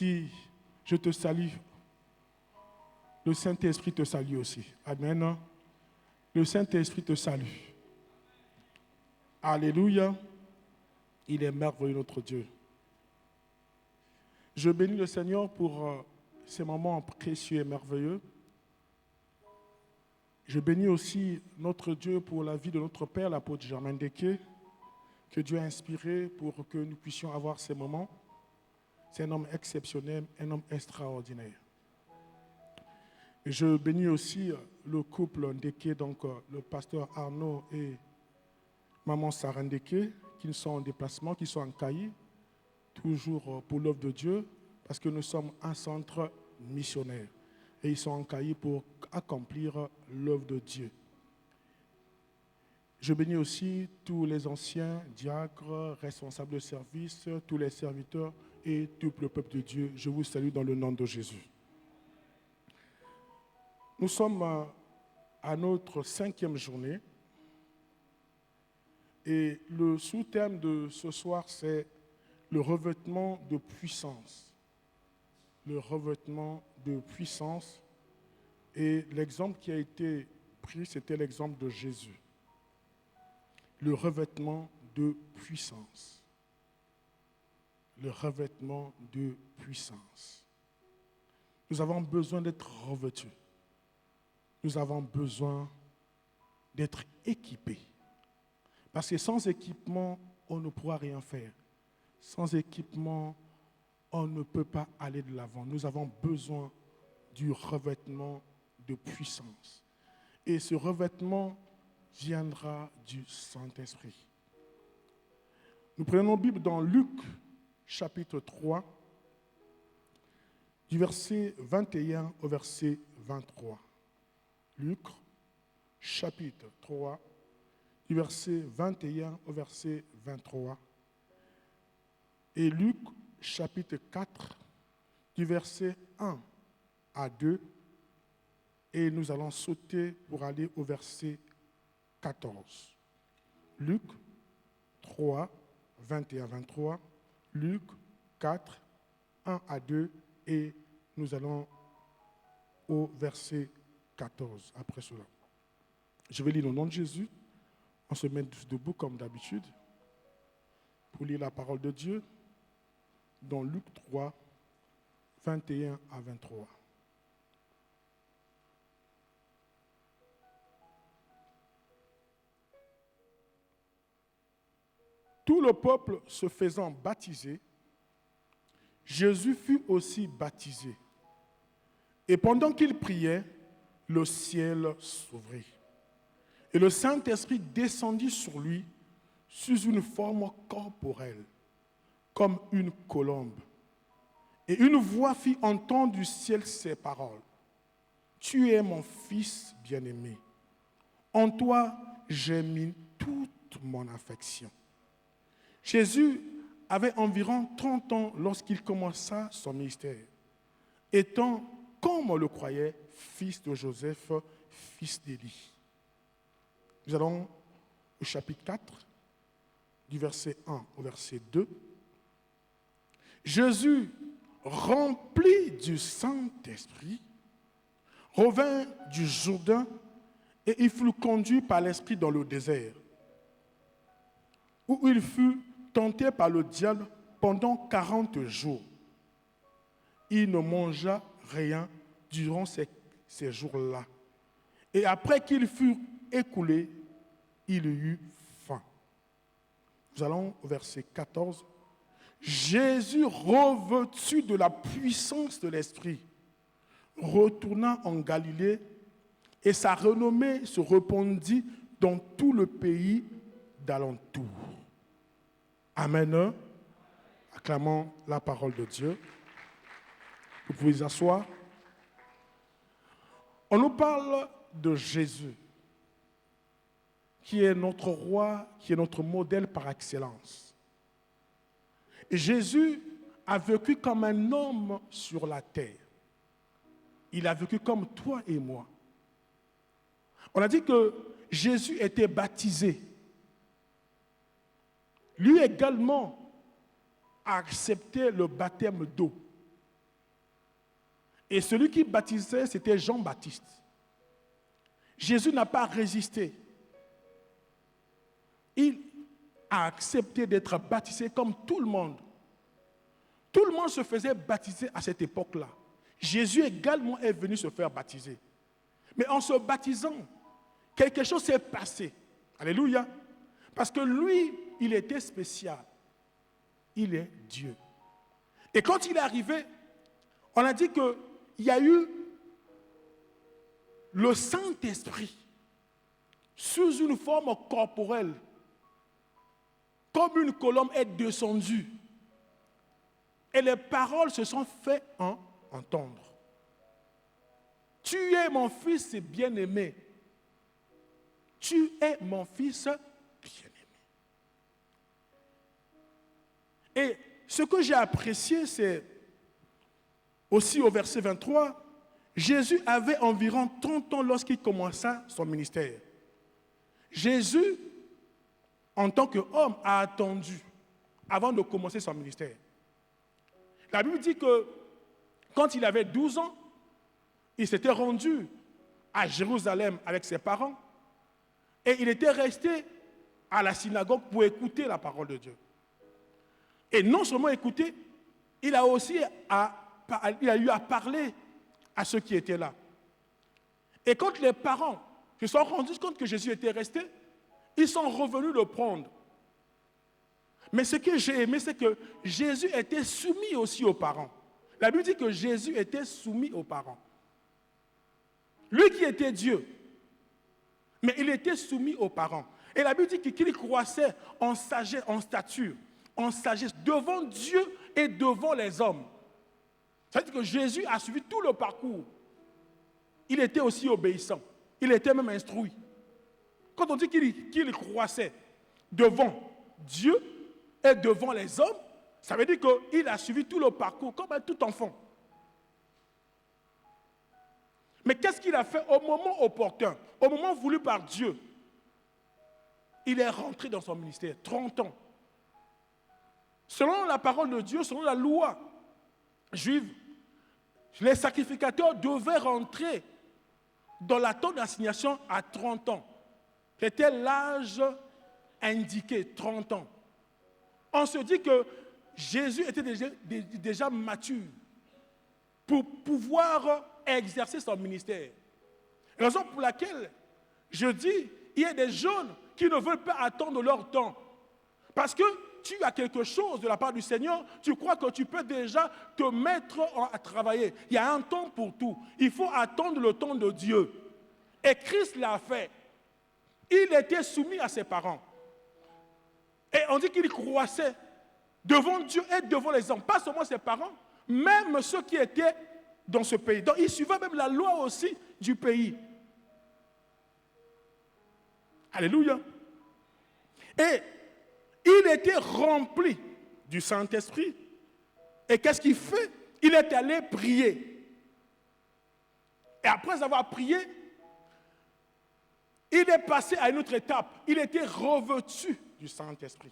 Si je te salue, le Saint-Esprit te salue aussi. Amen. Le Saint-Esprit te salue. Alléluia. Il est merveilleux, notre Dieu. Je bénis le Seigneur pour ces moments précieux et merveilleux. Je bénis aussi notre Dieu pour la vie de notre Père, l'apôtre Germain Deké, que Dieu a inspiré pour que nous puissions avoir ces moments. C'est un homme exceptionnel, un homme extraordinaire. Et je bénis aussi le couple Deké, donc le pasteur Arnaud et maman Sarah Deké, qui sont en déplacement, qui sont en Cailly, toujours pour l'œuvre de Dieu, parce que nous sommes un centre missionnaire. Et ils sont en Cailly pour accomplir l'œuvre de Dieu. Je bénis aussi tous les anciens diacres, responsables de service, tous les serviteurs et tout le peuple de Dieu. Je vous salue dans le nom de Jésus. Nous sommes à notre 5e journée et le sous-thème de ce soir, c'est le revêtement de puissance. Le revêtement de puissance. Et l'exemple qui a été pris, c'était l'exemple de Jésus. Le revêtement de puissance. Le revêtement de puissance. Nous avons besoin d'être revêtus. Nous avons besoin d'être équipés. Parce que sans équipement, on ne pourra rien faire. Sans équipement, on ne peut pas aller de l'avant. Nous avons besoin du revêtement de puissance. Et ce revêtement viendra du Saint-Esprit. Nous prenons la Bible dans Luc, chapitre 3, du verset 21 au verset 23. Luc, chapitre 3, du verset 21 au verset 23. Et Luc, chapitre 4, du verset 1 à 2. Et nous allons sauter pour aller au verset 14. Luc 3, 21 à 23. Luc 4, 1 à 2. Et nous allons au verset 14 après cela. Je vais lire le nom de Jésus. On se met debout comme d'habitude pour lire la parole de Dieu dans Luc 3, 21 à 23. Tout le peuple se faisant baptiser, Jésus fut aussi baptisé. Et pendant qu'il priait, le ciel s'ouvrit. Et le Saint-Esprit descendit sur lui sous une forme corporelle, comme une colombe. Et une voix fit entendre du ciel ces paroles. Tu es mon Fils bien-aimé. En toi, j'ai mis toute mon affection. Jésus avait environ 30 ans lorsqu'il commença son ministère, étant, comme on le croyait, fils de Joseph, fils d'Élie. Nous allons au chapitre 4, du verset 1 au verset 2. Jésus, rempli du Saint-Esprit, revint du Jourdain et il fut conduit par l'Esprit dans le désert, où il fut tenté par le diable pendant 40 jours. Il ne mangea rien durant ces jours-là. Et après qu'il fut écoulé, il eut faim. Nous allons au verset 14. Jésus, revêtu de la puissance de l'Esprit, retourna en Galilée et sa renommée se répandit dans tout le pays d'alentour. Amen. Acclamons la parole de Dieu. Vous pouvez vous asseoir. On nous parle de Jésus, qui est notre roi, qui est notre modèle par excellence. Et Jésus a vécu comme un homme sur la terre. Il a vécu comme toi et moi. On a dit que Jésus était baptisé. Lui également a accepté le baptême d'eau. Et celui qui baptisait, c'était Jean-Baptiste. Jésus n'a pas résisté. Il a accepté d'être baptisé comme tout le monde. Tout le monde se faisait baptiser à cette époque-là. Jésus également est venu se faire baptiser. Mais en se baptisant, quelque chose s'est passé. Alléluia. Parce que lui, il était spécial. Il est Dieu. Et quand il est arrivé, on a dit qu'il y a eu le Saint-Esprit sous une forme corporelle, comme une colombe est descendue. Et les paroles se sont fait entendre. Tu es mon fils bien-aimé. Tu es mon fils bien-aimé. Et ce que j'ai apprécié, c'est aussi au verset 23, Jésus avait environ 30 ans lorsqu'il commença son ministère. Jésus, en tant qu'homme, a attendu avant de commencer son ministère. La Bible dit que quand il avait 12 ans, il s'était rendu à Jérusalem avec ses parents et il était resté à la synagogue pour écouter la parole de Dieu. Et non seulement écouter, il a eu à parler à ceux qui étaient là. Et quand les parents se sont rendus compte que Jésus était resté, ils sont revenus le prendre. Mais ce que j'ai aimé, c'est que Jésus était soumis aussi aux parents. La Bible dit que Jésus était soumis aux parents. Lui qui était Dieu, mais il était soumis aux parents. Et la Bible dit qu'il croissait en sagesse, en stature, en sagesse, devant Dieu et devant les hommes. Ça veut dire que Jésus a suivi tout le parcours. Il était aussi obéissant. Il était même instruit. Quand on dit qu'il croissait devant Dieu et devant les hommes, ça veut dire qu'il a suivi tout le parcours comme un tout enfant. Mais qu'est-ce qu'il a fait au moment opportun, au moment voulu par Dieu? Il est rentré dans son ministère, 30 ans. Selon la parole de Dieu, selon la loi juive, les sacrificateurs devaient rentrer dans la tente d'assignation à 30 ans. C'était l'âge indiqué, 30 ans. On se dit que Jésus était déjà mature pour pouvoir exercer son ministère. Raison pour laquelle je dis, il y a des jeunes qui ne veulent pas attendre leur temps. Parce que tu as quelque chose de la part du Seigneur, tu crois que tu peux déjà te mettre à travailler. Il y a un temps pour tout. Il faut attendre le temps de Dieu. Et Christ l'a fait. Il était soumis à ses parents. Et on dit qu'il croissait devant Dieu et devant les hommes. Pas seulement ses parents, même ceux qui étaient dans ce pays. Donc il suivait même la loi aussi du pays. Alléluia. Et il était rempli du Saint-Esprit. Et qu'est-ce qu'il fait? Il est allé prier. Et après avoir prié, il est passé à une autre étape. Il était revêtu du Saint-Esprit.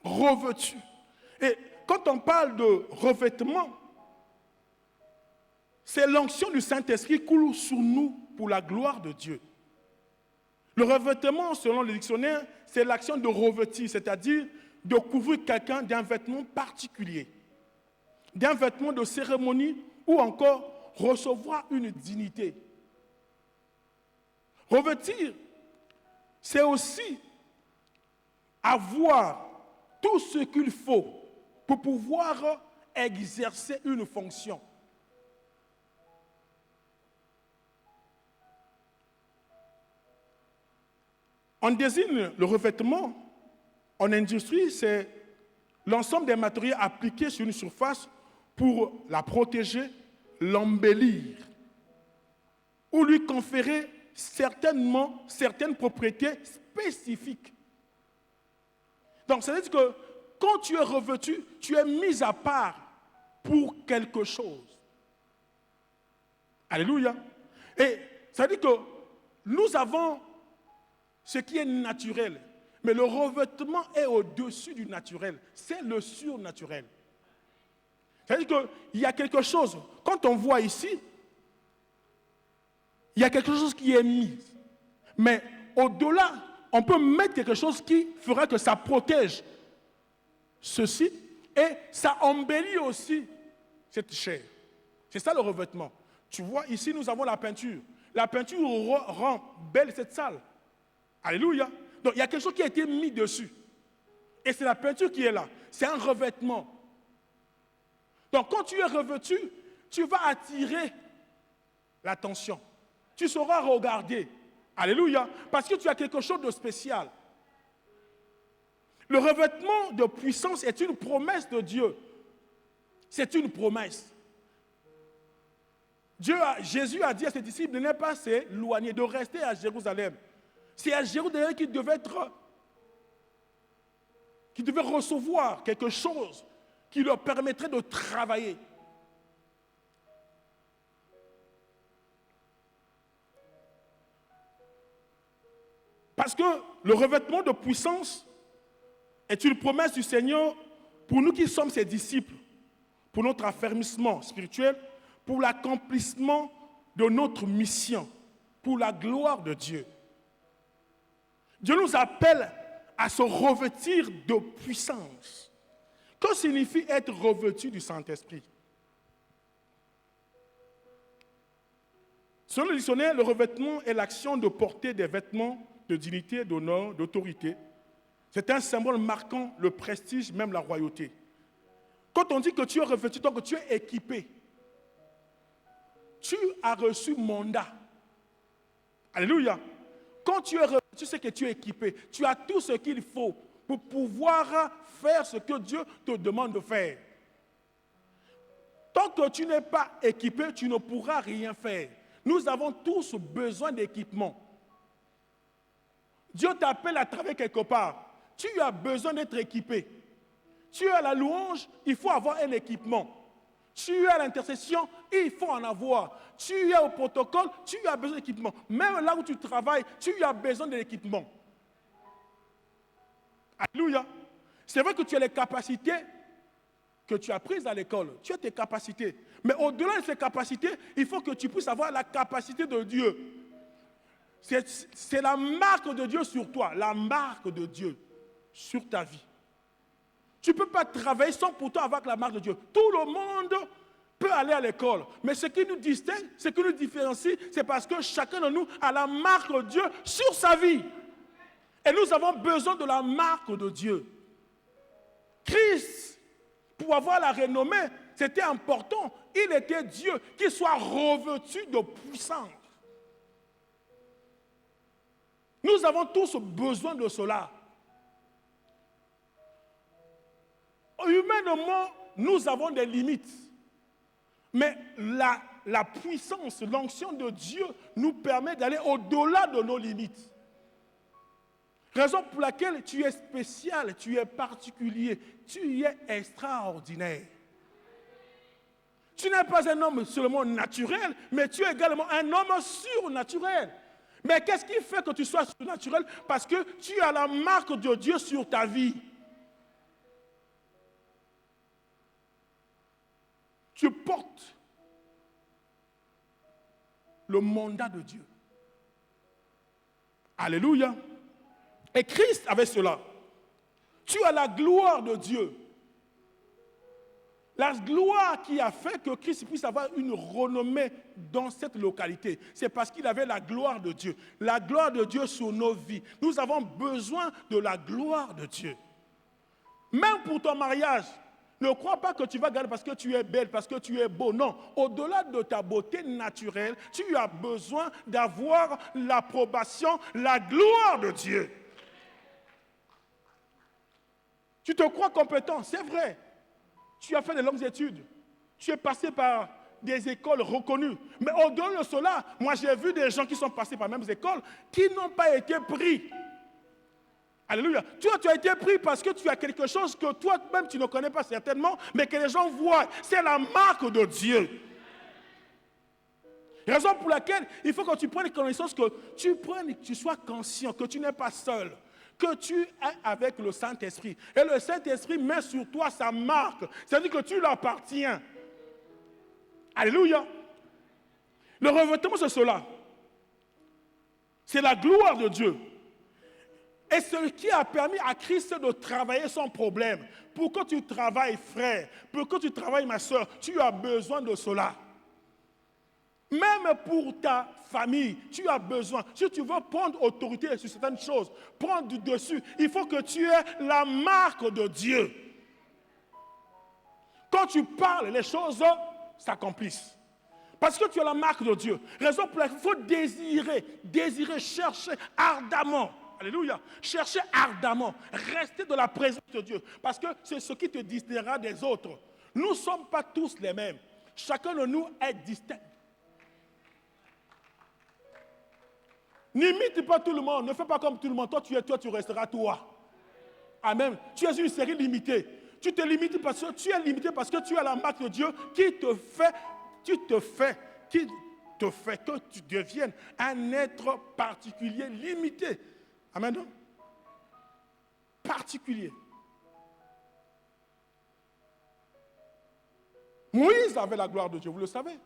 Revêtu. Et quand on parle de revêtement, c'est l'onction du Saint-Esprit qui coule sur nous pour la gloire de Dieu. Le revêtement, selon le dictionnaire, c'est l'action de revêtir, c'est-à-dire de couvrir quelqu'un d'un vêtement particulier, d'un vêtement de cérémonie ou encore recevoir une dignité. Revêtir, c'est aussi avoir tout ce qu'il faut pour pouvoir exercer une fonction. On désigne le revêtement en industrie, c'est l'ensemble des matériaux appliqués sur une surface pour la protéger, l'embellir ou lui conférer certaines propriétés spécifiques. Donc, ça veut dire que quand tu es revêtu, tu es mis à part pour quelque chose. Alléluia. Et ça veut dire que nous avons ce qui est naturel, mais le revêtement est au-dessus du naturel. C'est le surnaturel. C'est-à-dire qu'il y a quelque chose, quand on voit ici, il y a quelque chose qui est mis. Mais au-delà, on peut mettre quelque chose qui fera que ça protège ceci et ça embellit aussi cette chair. C'est ça le revêtement. Tu vois, ici nous avons la peinture. La peinture rend belle cette salle. Alléluia. Donc il y a quelque chose qui a été mis dessus. Et c'est la peinture qui est là. C'est un revêtement. Donc quand tu es revêtu, tu vas attirer l'attention. Tu sauras regarder. Alléluia. Parce que tu as quelque chose de spécial. Le revêtement de puissance est une promesse de Dieu. C'est une promesse. Jésus a dit à ses disciples de ne pas s'éloigner, de rester à Jérusalem. C'est à Jérusalem qu'ils devaient recevoir quelque chose qui leur permettrait de travailler. Parce que le revêtement de puissance est une promesse du Seigneur pour nous qui sommes ses disciples, pour notre affermissement spirituel, pour l'accomplissement de notre mission, pour la gloire de Dieu. Dieu nous appelle à se revêtir de puissance. Que signifie être revêtu du Saint-Esprit? Selon le dictionnaire, le revêtement est l'action de porter des vêtements de dignité, d'honneur, d'autorité. C'est un symbole marquant le prestige, même la royauté. Quand on dit que tu es revêtu, donc que tu es équipé, tu as reçu mandat. Alléluia. Quand tu es revêtu, tu sais que tu es équipé. Tu as tout ce qu'il faut pour pouvoir faire ce que Dieu te demande de faire. Tant que tu n'es pas équipé, tu ne pourras rien faire. Nous avons tous besoin d'équipement. Dieu t'appelle à travailler quelque part. Tu as besoin d'être équipé. Tu es à la louange, il faut avoir un équipement. Tu es à l'intercession, il faut en avoir. Tu es au protocole, tu as besoin d'équipement. Même là où tu travailles, tu as besoin de l'équipement. Alléluia. C'est vrai que tu as les capacités que tu as prises à l'école. Tu as tes capacités. Mais au-delà de ces capacités, il faut que tu puisses avoir la capacité de Dieu. C'est la marque de Dieu sur toi, la marque de Dieu sur ta vie. Tu ne peux pas travailler sans pourtant avoir la marque de Dieu. Tout le monde peut aller à l'école. Mais ce qui nous distingue, ce qui nous différencie, c'est parce que chacun de nous a la marque de Dieu sur sa vie. Et nous avons besoin de la marque de Dieu. Christ, pour avoir la renommée, c'était important. Il était Dieu, qu'il soit revêtu de puissance. Nous avons tous besoin de cela. Humainement, nous avons des limites. Mais la puissance, l'onction de Dieu nous permet d'aller au-delà de nos limites. Raison pour laquelle tu es spécial, tu es particulier, tu es extraordinaire. Tu n'es pas un homme seulement naturel, mais tu es également un homme surnaturel. Mais qu'est-ce qui fait que tu sois surnaturel? Parce que tu as la marque de Dieu sur ta vie. Tu portes le mandat de Dieu. Alléluia. Et Christ avait cela. Tu as la gloire de Dieu. La gloire qui a fait que Christ puisse avoir une renommée dans cette localité, c'est parce qu'il avait la gloire de Dieu. La gloire de Dieu sur nos vies. Nous avons besoin de la gloire de Dieu. Même pour ton mariage, ne crois pas que tu vas gagner parce que tu es belle, parce que tu es beau. Non, au-delà de ta beauté naturelle, tu as besoin d'avoir l'approbation, la gloire de Dieu. Tu te crois compétent, c'est vrai. Tu as fait de longues études. Tu es passé par des écoles reconnues. Mais au-delà de cela, moi j'ai vu des gens qui sont passés par les mêmes écoles qui n'ont pas été pris. Alléluia. Tu as été pris parce que tu as quelque chose que toi-même tu ne connais pas certainement, mais que les gens voient. C'est la marque de Dieu. Raison pour laquelle il faut que tu prennes connaissance, que tu sois conscient, que tu n'es pas seul, que tu es avec le Saint-Esprit. Et le Saint-Esprit met sur toi sa marque. C'est-à-dire que tu lui appartiens. Alléluia. Le revêtement, c'est cela. C'est la gloire de Dieu. Et ce qui a permis à Christ de travailler sans problème. Pour que tu travailles, frère, pour que tu travailles, ma soeur, tu as besoin de cela. Même pour ta famille, tu as besoin. Si tu veux prendre autorité sur certaines choses, prendre du dessus, il faut que tu aies la marque de Dieu. Quand tu parles, les choses s'accomplissent. Parce que tu as la marque de Dieu. Raison pour laquelle il faut désirer, chercher ardemment. Alléluia. Chercher ardemment. Rester dans la présence de Dieu. Parce que c'est ce qui te distinguera des autres. Nous ne sommes pas tous les mêmes. Chacun de nous est distinct. N'imite pas tout le monde. Ne fais pas comme tout le monde. Toi, tu resteras toi. Amen. Tu es une série limitée. Tu te limites parce que tu es limité parce que tu as la marque de Dieu qui te fait que tu deviennes un être particulier, limité. Amen. Particulier. Moïse avait la gloire de Dieu, vous le savez.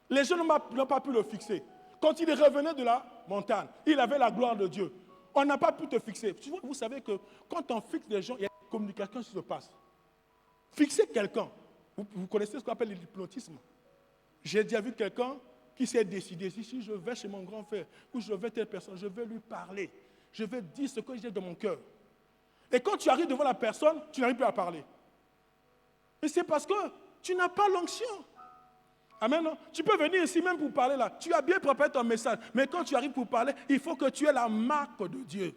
Les gens n'ont pas pu le fixer. Quand il revenait de la montagne, il avait la gloire de Dieu. On n'a pas pu te fixer. Vous savez que quand on fixe les gens, il y a une communication qui se passe. Fixer quelqu'un, vous connaissez ce qu'on appelle l'hypnotisme. J'ai déjà vu quelqu'un qui s'est décidé, si je vais chez mon grand frère, ou je vais telle personne, je vais lui parler. Je vais dire ce que j'ai dans mon cœur. Et quand tu arrives devant la personne, tu n'arrives plus à parler. Et c'est parce que tu n'as pas l'onction. Amen. Non? Tu peux venir ici même pour parler là. Tu as bien préparé ton message. Mais quand tu arrives pour parler, il faut que tu aies la marque de Dieu.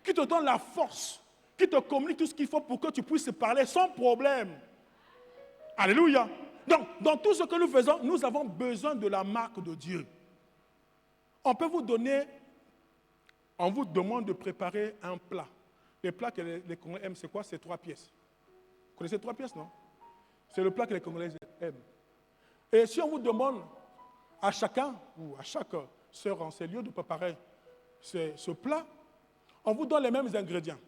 Qui te donne la force. Qui te communique tout ce qu'il faut pour que tu puisses parler sans problème. Alléluia. Donc, dans tout ce que nous faisons, nous avons besoin de la marque de Dieu. On peut vous donner, on vous demande de préparer un plat. Le plat que les Congolais aiment, c'est quoi? C'est 3 pièces. Vous connaissez 3 pièces, non? C'est le plat que les Congolais aiment. Et si on vous demande à chacun, ou à chaque sœur en ces lieux de préparer ce plat, on vous donne les mêmes ingrédients.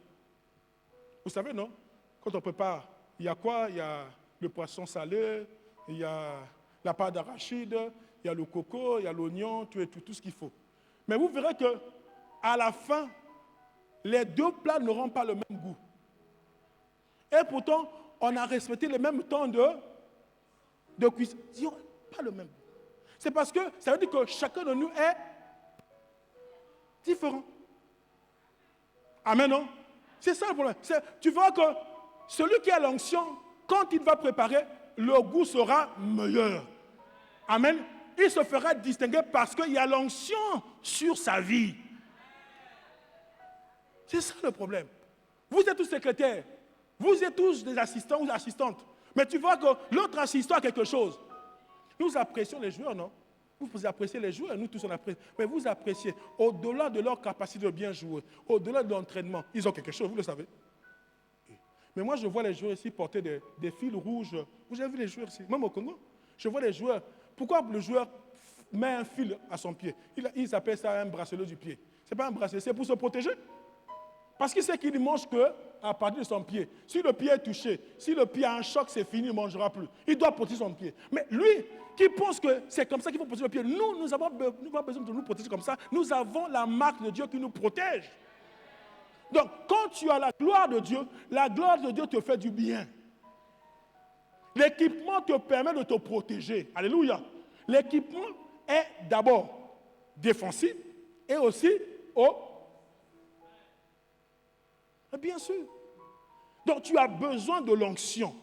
Vous savez, non? Quand on prépare, il y a quoi? Il y a le poisson salé, il y a la pâte d'arachide, il y a le coco, il y a l'oignon, tout ce qu'il faut. Mais vous verrez qu'à la fin, les 2 plats n'auront pas le même goût. Et pourtant, on a respecté le même temps de cuisson. Pas le même goût. C'est parce que ça veut dire que chacun de nous est différent. Amen, non? C'est ça le problème. Tu vois que celui qui a l'onction, quand il va préparer, le goût sera meilleur. Amen. Il se fera distinguer parce qu'il y a l'onction sur sa vie. C'est ça le problème. Vous êtes tous secrétaires. Vous êtes tous des assistants ou des assistantes. Mais tu vois que l'autre assistant a quelque chose. Nous apprécions les joueurs, non? Vous appréciez les joueurs, nous tous on apprécie. Mais vous appréciez, au-delà de leur capacité de bien jouer, au-delà de l'entraînement, ils ont quelque chose, vous le savez. Mais moi, je vois les joueurs ici porter des fils rouges. Vous avez vu les joueurs ici, même au Congo? Je vois les joueurs. Pourquoi le joueur met un fil à son pied? Ils appellent ça un bracelet du pied. Ce n'est pas un bracelet, c'est pour se protéger. Parce qu'il sait qu'il ne mange qu'à partir de son pied. Si le pied est touché, si le pied a un choc, c'est fini, il ne mangera plus. Il doit protéger son pied. Mais lui, qui pense que c'est comme ça qu'il faut protéger le pied, nous avons besoin de nous protéger comme ça. Nous avons la marque de Dieu qui nous protège. Donc, quand tu as la gloire de Dieu te fait du bien. L'équipement te permet de te protéger. Alléluia. L'équipement est d'abord défensif et aussi bien sûr. Donc, tu as besoin de l'onction.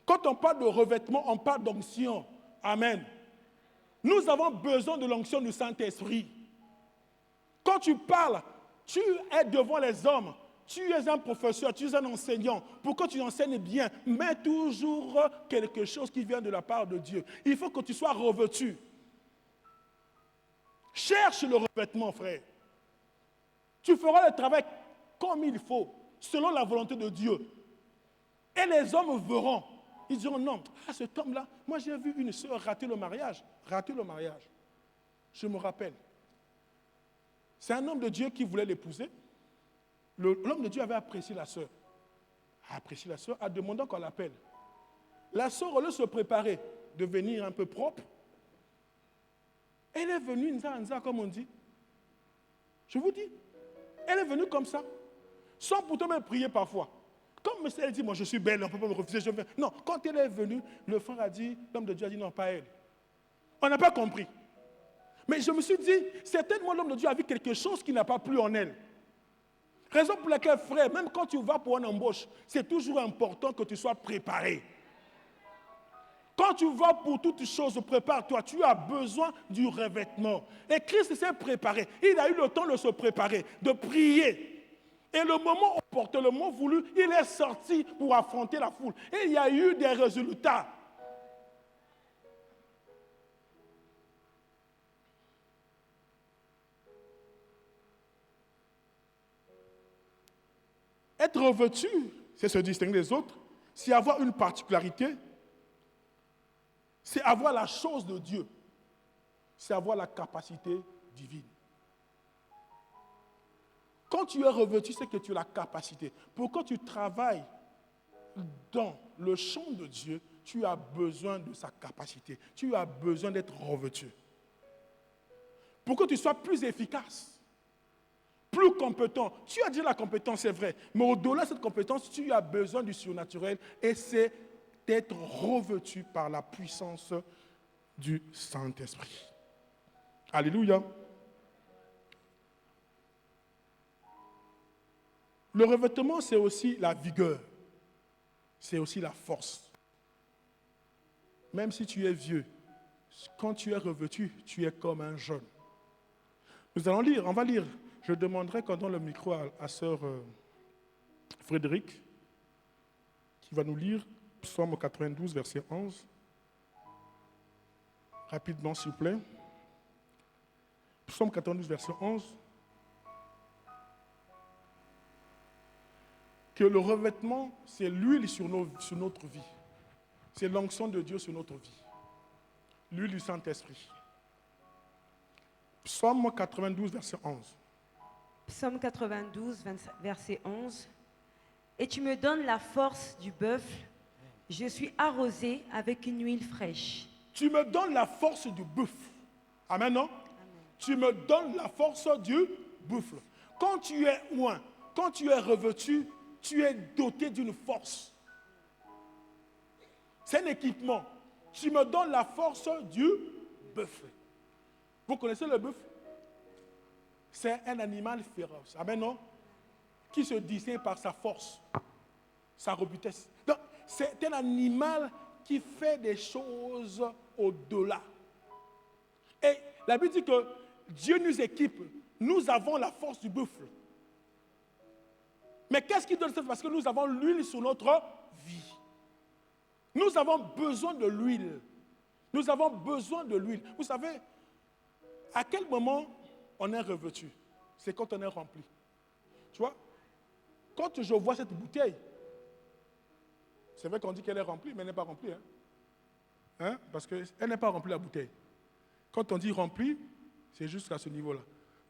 Quand on parle de revêtement, on parle d'onction. Amen. Nous avons besoin de l'onction du Saint-Esprit. Quand tu parles, tu es devant les hommes. Tu es un professeur, tu es un enseignant. Pour que tu enseignes bien, mets toujours quelque chose qui vient de la part de Dieu. Il faut que tu sois revêtu. Cherche le revêtement, frère. Tu feras le travail comme il faut, selon la volonté de Dieu. Et les hommes verront. Ils diront, non, cet homme-là, moi j'ai vu une sœur rater le mariage. Je me rappelle. C'est un homme de Dieu qui voulait l'épouser. L'homme de Dieu avait apprécié la sœur. A demandé qu'on l'appelle. La sœur, au lieu de se préparer, devenir un peu propre. Elle est venue, Nza, comme on dit. Je vous dis, elle est venue comme ça, sans pourtant même prier parfois. Comme elle dit, moi je suis belle, on ne peut pas me refuser. Non, quand elle est venue, le frère a dit, l'homme de Dieu a dit non, pas elle. On n'a pas compris. Mais je me suis dit, certainement l'homme de Dieu a vu quelque chose qui n'a pas plu en elle. Raison pour laquelle, frère, même quand tu vas pour une embauche, c'est toujours important que tu sois préparé. Quand tu vas pour toutes choses, prépare-toi. Tu as besoin du revêtement. Et Christ s'est préparé. Il a eu le temps de se préparer, de prier. Et le moment opportun, le moment voulu, il est sorti pour affronter la foule. Et il y a eu des résultats. Être revêtu, c'est se distinguer des autres, c'est avoir une particularité, c'est avoir la chose de Dieu, c'est avoir la capacité divine. Quand tu es revêtu, c'est que tu as la capacité. Pourquoi tu travailles dans le champ de Dieu, tu as besoin de sa capacité. Tu as besoin d'être revêtu. Pour que tu sois plus efficace, plus compétent. Tu as déjà la compétence, c'est vrai. Mais au-delà de cette compétence, tu as besoin du surnaturel et c'est d'être revêtu par la puissance du Saint-Esprit. Alléluia. Le revêtement, c'est aussi la vigueur. C'est aussi la force. Même si tu es vieux, quand tu es revêtu, tu es comme un jeune. Nous allons lire, on va lire. Je demanderai qu'on donne le micro à sœur Frédéric, qui va nous lire Psaume 92, verset 11. Rapidement, s'il vous plaît. Psaume 92, verset 11. Que le revêtement, c'est l'huile sur notre vie. C'est l'onction de Dieu sur notre vie. L'huile du Saint-Esprit. Psaume 92, verset 11. Psaume 92, verset 11. Et tu me donnes la force du bœuf, je suis arrosé avec une huile fraîche. Tu me donnes la force du buffle. Amen, non? Amen. Tu me donnes la force du buffle. Quand tu es loin, quand tu es revêtu, tu es doté d'une force. C'est un équipement. Tu me donnes la force du buffle. Vous connaissez le buffle? C'est un animal féroce. Amen, non? Qui se distingue par sa force, sa robustesse. Donc, c'est un animal qui fait des choses au-delà. Et la Bible dit que Dieu nous équipe. Nous avons la force du buffle. Mais qu'est-ce qui donne ça? Parce que nous avons l'huile sur notre vie. Nous avons besoin de l'huile. Nous avons besoin de l'huile. Vous savez, à quel moment on est revêtu? C'est quand on est rempli. Tu vois? Quand je vois cette bouteille, c'est vrai qu'on dit qu'elle est remplie, mais elle n'est pas remplie. Hein? Parce qu'elle n'est pas remplie, la bouteille. Quand on dit remplie, c'est juste à ce niveau-là.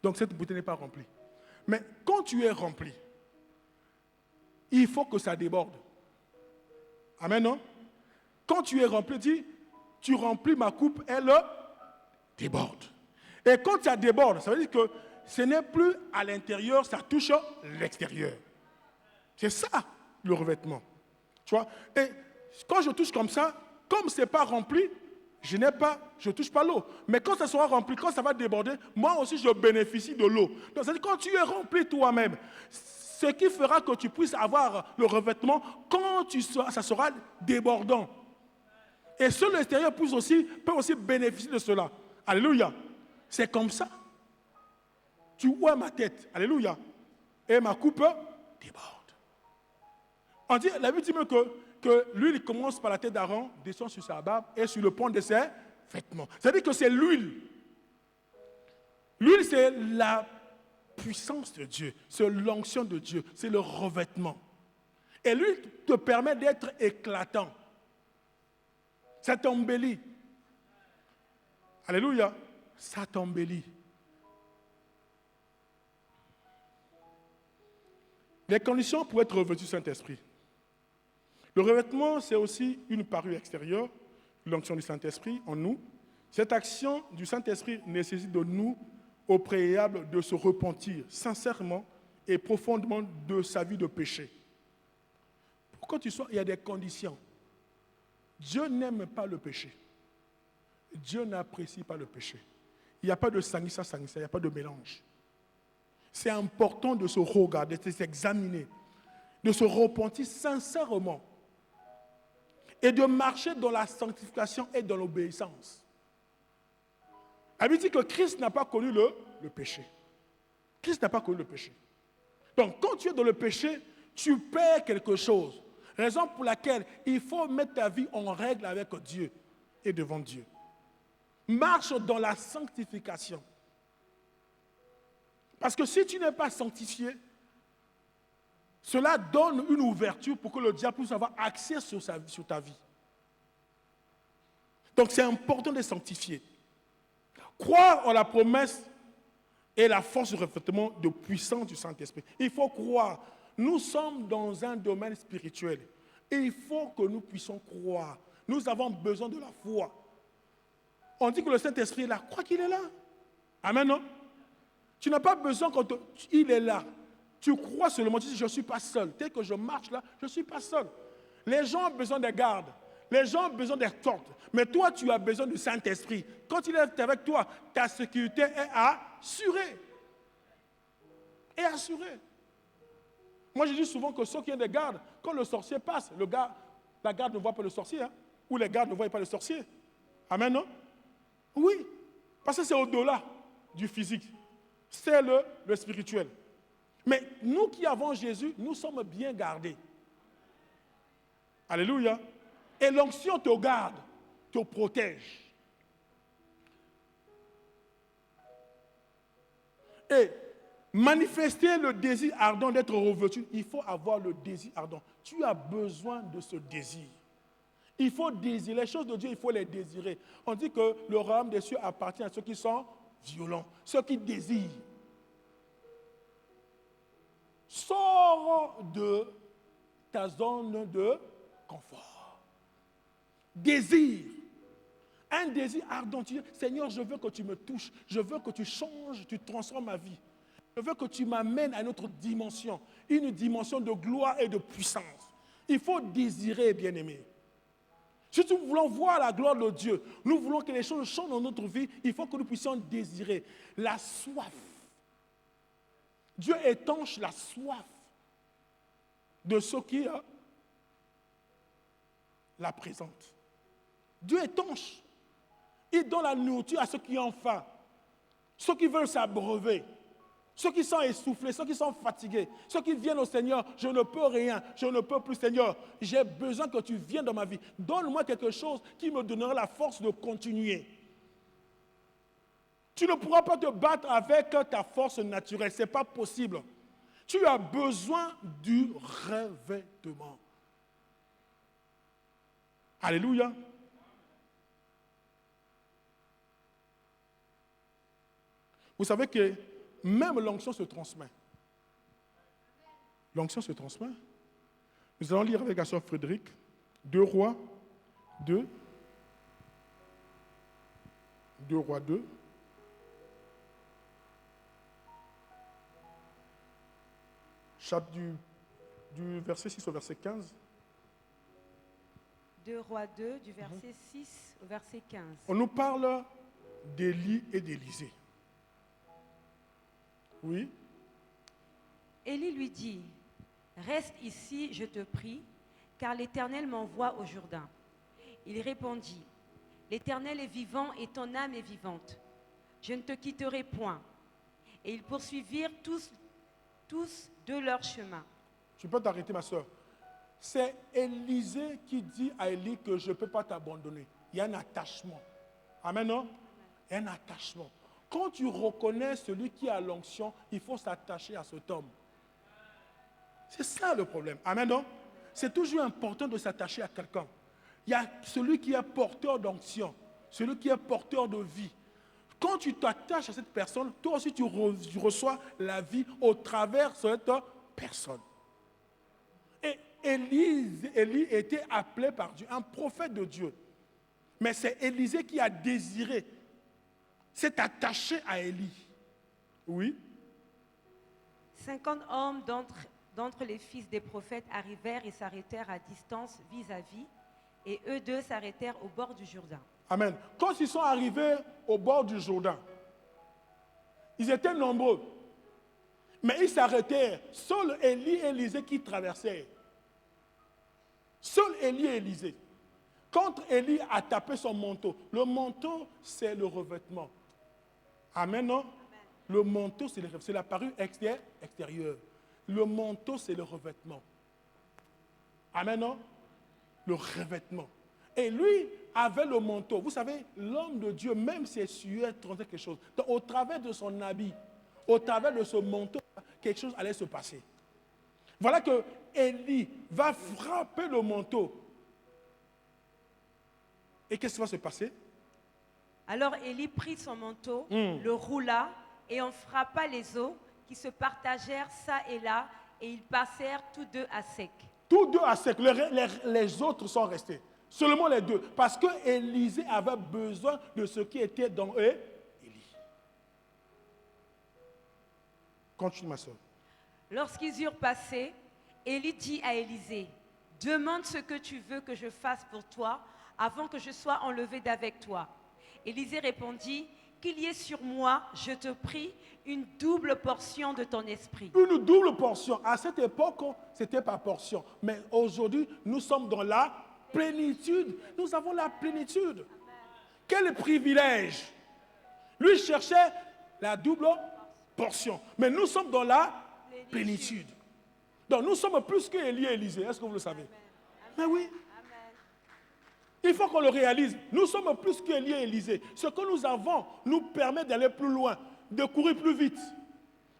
Donc cette bouteille n'est pas remplie. Mais quand tu es rempli, il faut que ça déborde. Amen, non? Quand tu es rempli, dis, tu remplis ma coupe, elle déborde. Et quand ça déborde, ça veut dire que ce n'est plus à l'intérieur, ça touche l'extérieur. C'est ça, le revêtement. Tu vois? Et quand je touche comme ça, comme ce n'est pas rempli, je ne touche pas l'eau. Mais quand ça sera rempli, quand ça va déborder, moi aussi, je bénéficie de l'eau. Donc, c'est-à-dire quand tu es rempli toi-même, ce qui fera que tu puisses avoir le revêtement, quand ça sera débordant. Et ceux de l'extérieur peuvent aussi bénéficier de cela. Alléluia. C'est comme ça. Tu vois ma tête. Alléluia. Et ma coupe déborde. On dit, la Bible dit même que l'huile commence par la tête d'Aaron, descend sur sa barbe et sur le pont de ses vêtements. C'est-à-dire que c'est l'huile. L'huile, c'est la puissance de Dieu, c'est l'onction de Dieu, c'est le revêtement. Et l'huile te permet d'être éclatant. Ça t'embellit. Alléluia. Ça t'embellit. Les conditions pour être revêtu du Saint-Esprit. Le revêtement, c'est aussi une parure extérieure. l'onction du Saint-Esprit en nous. Cette action du Saint-Esprit nécessite de nous, au préalable, de se repentir sincèrement et profondément de sa vie de péché. Pour que tu sois, il y a des conditions. Dieu n'aime pas le péché. Dieu n'apprécie pas le péché. Il n'y a pas de sanguissa, il n'y a pas de mélange. C'est important de se regarder, de s'examiner, de se repentir sincèrement et de marcher dans la sanctification et dans l'obéissance. La Bible dit que Christ n'a pas connu le péché. Christ n'a pas connu le péché. Donc, quand tu es dans le péché, tu perds quelque chose. Raison pour laquelle il faut mettre ta vie en règle avec Dieu et devant Dieu. Marche dans la sanctification. Parce que si tu n'es pas sanctifié, cela donne une ouverture pour que le diable puisse avoir accès sur ta vie. Donc c'est important de sanctifier. Croire en la promesse et la force du revêtement de puissance du Saint-Esprit. Il faut croire. Nous sommes dans un domaine spirituel. Et il faut que nous puissions croire. Nous avons besoin de la foi. On dit que le Saint-Esprit est là. Crois qu'il est là. Amen, non? Tu n'as pas besoin quand il est là. Tu crois seulement. Tu dis, je ne suis pas seul. Dès que je marche là, je ne suis pas seul. Les gens ont besoin des gardes. Les gens ont besoin d'escorte. Mais toi, tu as besoin du Saint-Esprit. Quand il est avec toi, ta sécurité est assurée. Est assurée. Moi, je dis souvent que ceux qui ont des gardes, quand le sorcier passe, la garde ne voit pas le sorcier. Hein, ou les gardes ne voient pas le sorcier. Amen, non? Oui. Parce que c'est au-delà du physique. C'est le spirituel. Mais nous qui avons Jésus, nous sommes bien gardés. Alléluia. Et l'onction te garde, te protège. Et manifester le désir ardent d'être revêtu, il faut avoir le désir ardent. Tu as besoin de ce désir. Il faut désirer. Les choses de Dieu, il faut les désirer. On dit que le royaume des cieux appartient à ceux qui sont violents, ceux qui désirent. Sors de ta zone de confort. Désir. Un désir ardent. Seigneur, je veux que tu me touches. Je veux que tu changes, tu transformes ma vie. Je veux que tu m'amènes à une autre dimension. Une dimension de gloire et de puissance. Il faut désirer, bien-aimé. Si nous voulons voir la gloire de Dieu, nous voulons que les choses changent dans notre vie, il faut que nous puissions désirer la soif. Dieu étanche la soif de ceux qui la présentent. Dieu étanche. Il donne la nourriture à ceux qui ont faim, ceux qui veulent s'abreuver, ceux qui sont essoufflés, ceux qui sont fatigués, ceux qui viennent au Seigneur, je ne peux rien, je ne peux plus, Seigneur, j'ai besoin que tu viennes dans ma vie. Donne-moi quelque chose qui me donnera la force de continuer. Tu ne pourras pas te battre avec ta force naturelle, ce n'est pas possible. Tu as besoin du revêtement. Alléluia. Vous savez que même l'onction se transmet. L'onction se transmet. Nous allons lire avec la sœur Frédéric 2 Rois 2. 2 Rois 2. Chapitre du verset 6 au verset 15. 2 Rois 2, du verset 6 au verset 15. On nous parle d'Élie et d'Élisée. Oui. Élie lui dit, reste ici, je te prie, car l'Éternel m'envoie au Jourdain. Il répondit, l'Éternel est vivant et ton âme est vivante. Je ne te quitterai point. Et ils poursuivirent tous de leur chemin. Tu peux t'arrêter, ma soeur. C'est Élisée qui dit à Élie que je ne peux pas t'abandonner. Il y a un attachement. Amen, non? Il y a un attachement. Quand tu reconnais celui qui a l'onction, il faut s'attacher à cet homme. C'est ça le problème. Amen, non? C'est toujours important de s'attacher à quelqu'un. Il y a celui qui est porteur d'onction, celui qui est porteur de vie. Quand tu t'attaches à cette personne, toi aussi tu reçois la vie au travers de cette personne. Et Élie était appelé par Dieu, un prophète de Dieu. Mais c'est Élisée qui a désiré, s'est attaché à Élie. Oui. 50 hommes d'entre les fils des prophètes arrivèrent et s'arrêtèrent à distance vis-à-vis, et eux deux s'arrêtèrent au bord du Jourdain. Amen. Quand ils sont arrivés au bord du Jourdain, ils étaient nombreux, mais ils s'arrêtèrent. Seul Élie et Élisée qui traversaient. Seul Élie et Élisée. Quand Élie a tapé son manteau, le manteau, c'est le revêtement. Amen, non? Amen. Le manteau, c'est la parure extérieure. Le manteau, c'est le revêtement. Amen, non? Le revêtement. Et lui avait le manteau. Vous savez, l'homme de Dieu, même si essuyait quelque chose, donc, au travers de son habit, au travers de ce manteau, quelque chose allait se passer. Voilà que Élie va frapper le manteau. Et qu'est-ce qui va se passer? Alors Élie prit son manteau, le roula et en frappa les eaux qui se partagèrent ça et là, et ils passèrent tous deux à sec. Tous deux à sec. Les autres sont restés. Seulement les deux. Parce que Élisée avait besoin de ce qui était dans eux. Élie. Continue, ma soeur. Lorsqu'ils eurent passé, Élie dit à Élisée, « Demande ce que tu veux que je fasse pour toi avant que je sois enlevé d'avec toi. » Élisée répondit, « Qu'il y ait sur moi, je te prie, une double portion de ton esprit. » Une double portion. À cette époque, ce n'était pas portion. Mais aujourd'hui, nous sommes dans la plénitude. Nous avons la plénitude. Amen. Quel privilège. Lui cherchait la double portion. Mais nous sommes dans la plénitude. Donc nous sommes plus que Élie et Élisée. Est-ce que vous le savez? Amen. Mais oui. Il faut qu'on le réalise. Nous sommes plus qu'Élie et Élisée. Ce que nous avons nous permet d'aller plus loin, de courir plus vite.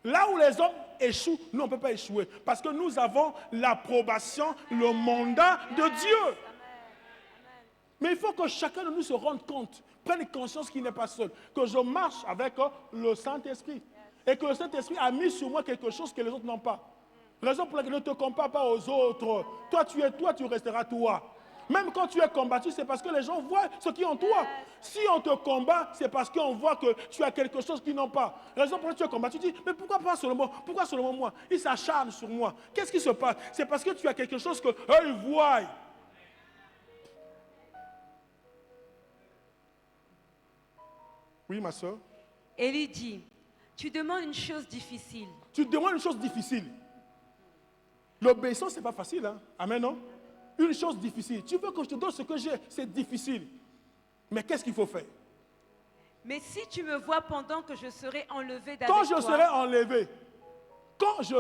Là où les hommes échouent, nous on ne peut pas échouer. Parce que nous avons l'approbation, le mandat de Dieu. Mais il faut que chacun de nous se rende compte, prenne conscience qu'il n'est pas seul. Que je marche avec le Saint-Esprit. Et que le Saint-Esprit a mis sur moi quelque chose que les autres n'ont pas. Raison pour laquelle ne te compare pas aux autres. Toi, tu es toi, tu resteras toi. Même quand tu es combattu, c'est parce que les gens voient ce qui est en toi. Si on te combat, c'est parce qu'on voit que tu as quelque chose qu'ils n'ont pas. Raison pour laquelle tu es combattu, tu dis, mais pourquoi seulement moi? Ils s'acharnent sur moi. Qu'est-ce qui se passe? C'est parce que tu as quelque chose qu'eux, ils voient. Oui, ma soeur. Élie dit, tu demandes une chose difficile. Tu demandes une chose difficile. L'obéissance, ce n'est pas facile. Hein? Amen, non? Une chose difficile. Tu veux que je te donne ce que j'ai, c'est difficile. Mais qu'est-ce qu'il faut faire? Mais si tu me vois pendant que je serai enlevé d'avec toi. Quand je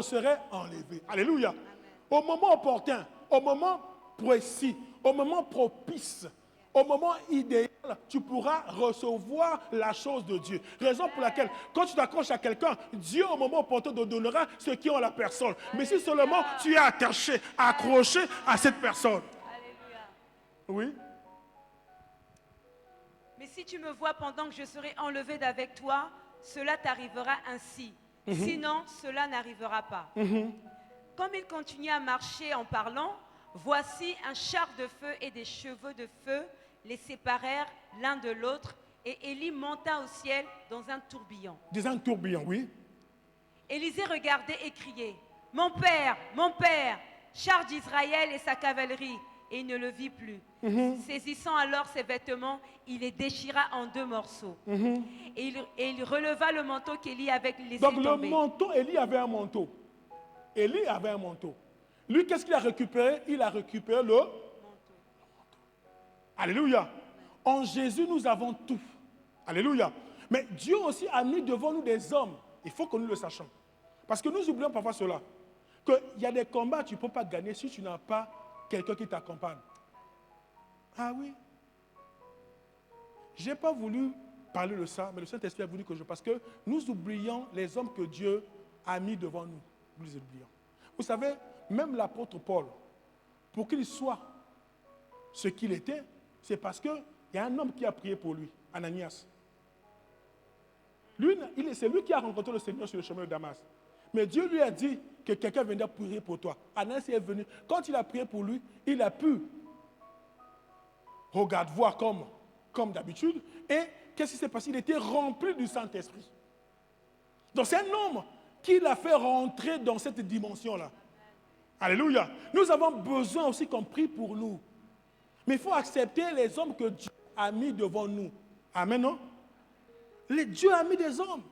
serai enlevé. Alléluia. Amen. Au moment opportun, au moment précis, au moment propice, au moment idéal, tu pourras recevoir la chose de Dieu. Raison pour laquelle, quand tu t'accroches à quelqu'un, Dieu, au moment opportun, te donnera ce qui est en la personne. Mais si seulement tu es attaché, accroché à cette personne. Alléluia. Oui. Mais si tu me vois pendant que je serai enlevé d'avec toi, cela t'arrivera ainsi. Sinon, cela n'arrivera pas. Comme il continuait à marcher en parlant, voici un char de feu et des chevaux de feu les séparèrent l'un de l'autre, et Élie monta au ciel dans un tourbillon. Dans un tourbillon, oui. Élisée regardait et criait, mon père, char d'Israël et sa cavalerie. Et il ne le vit plus. Saisissant alors ses vêtements, il les déchira en 2 morceaux. Et il releva le manteau qu'Élie avait laissé tomber. Donc le manteau, Élie avait un manteau. Élie avait un manteau. Lui, qu'est-ce qu'il a récupéré? Il a récupéré le manteau. Alléluia. En Jésus, nous avons tout. Alléluia. Mais Dieu aussi a mis devant nous des hommes. Il faut que nous le sachions. Parce que nous oublions parfois cela. Qu'il y a des combats que tu ne peux pas gagner si tu n'as pas quelqu'un qui t'accompagne. Ah oui. Je n'ai pas voulu parler de ça, mais le Saint-Esprit a voulu que je... Parce que nous oublions les hommes que Dieu a mis devant nous. Nous les oublions. Vous savez, même l'apôtre Paul, pour qu'il soit ce qu'il était, c'est parce qu'il y a un homme qui a prié pour lui, Ananias. C'est lui qui a rencontré le Seigneur sur le chemin de Damas. Mais Dieu lui a dit que quelqu'un viendra prier pour toi. Ananias est venu. Quand il a prié pour lui, il a pu voir comme comme d'habitude. Et qu'est-ce qui s'est passé? Il était rempli du Saint-Esprit. Donc c'est un homme qui l'a fait rentrer dans cette dimension-là. Alléluia. Nous avons besoin aussi qu'on prie pour nous. Mais il faut accepter les hommes que Dieu a mis devant nous. Amen, non? Dieu a mis des hommes.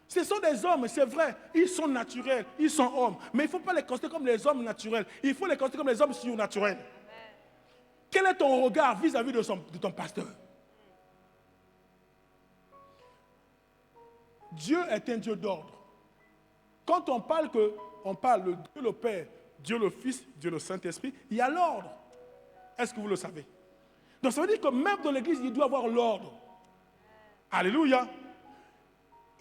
Ce sont des hommes, c'est vrai. Ils sont naturels, ils sont hommes. Mais il ne faut pas les considérer comme les hommes naturels. Il faut les considérer comme les hommes surnaturels. Quel est ton regard vis-à-vis de ton pasteur? Dieu est un Dieu d'ordre. Quand on parle de Dieu le Père, Dieu le Fils, Dieu le Saint-Esprit, il y a l'ordre. Est-ce que vous le savez? Donc ça veut dire que même dans l'église, il doit y avoir l'ordre. Alléluia.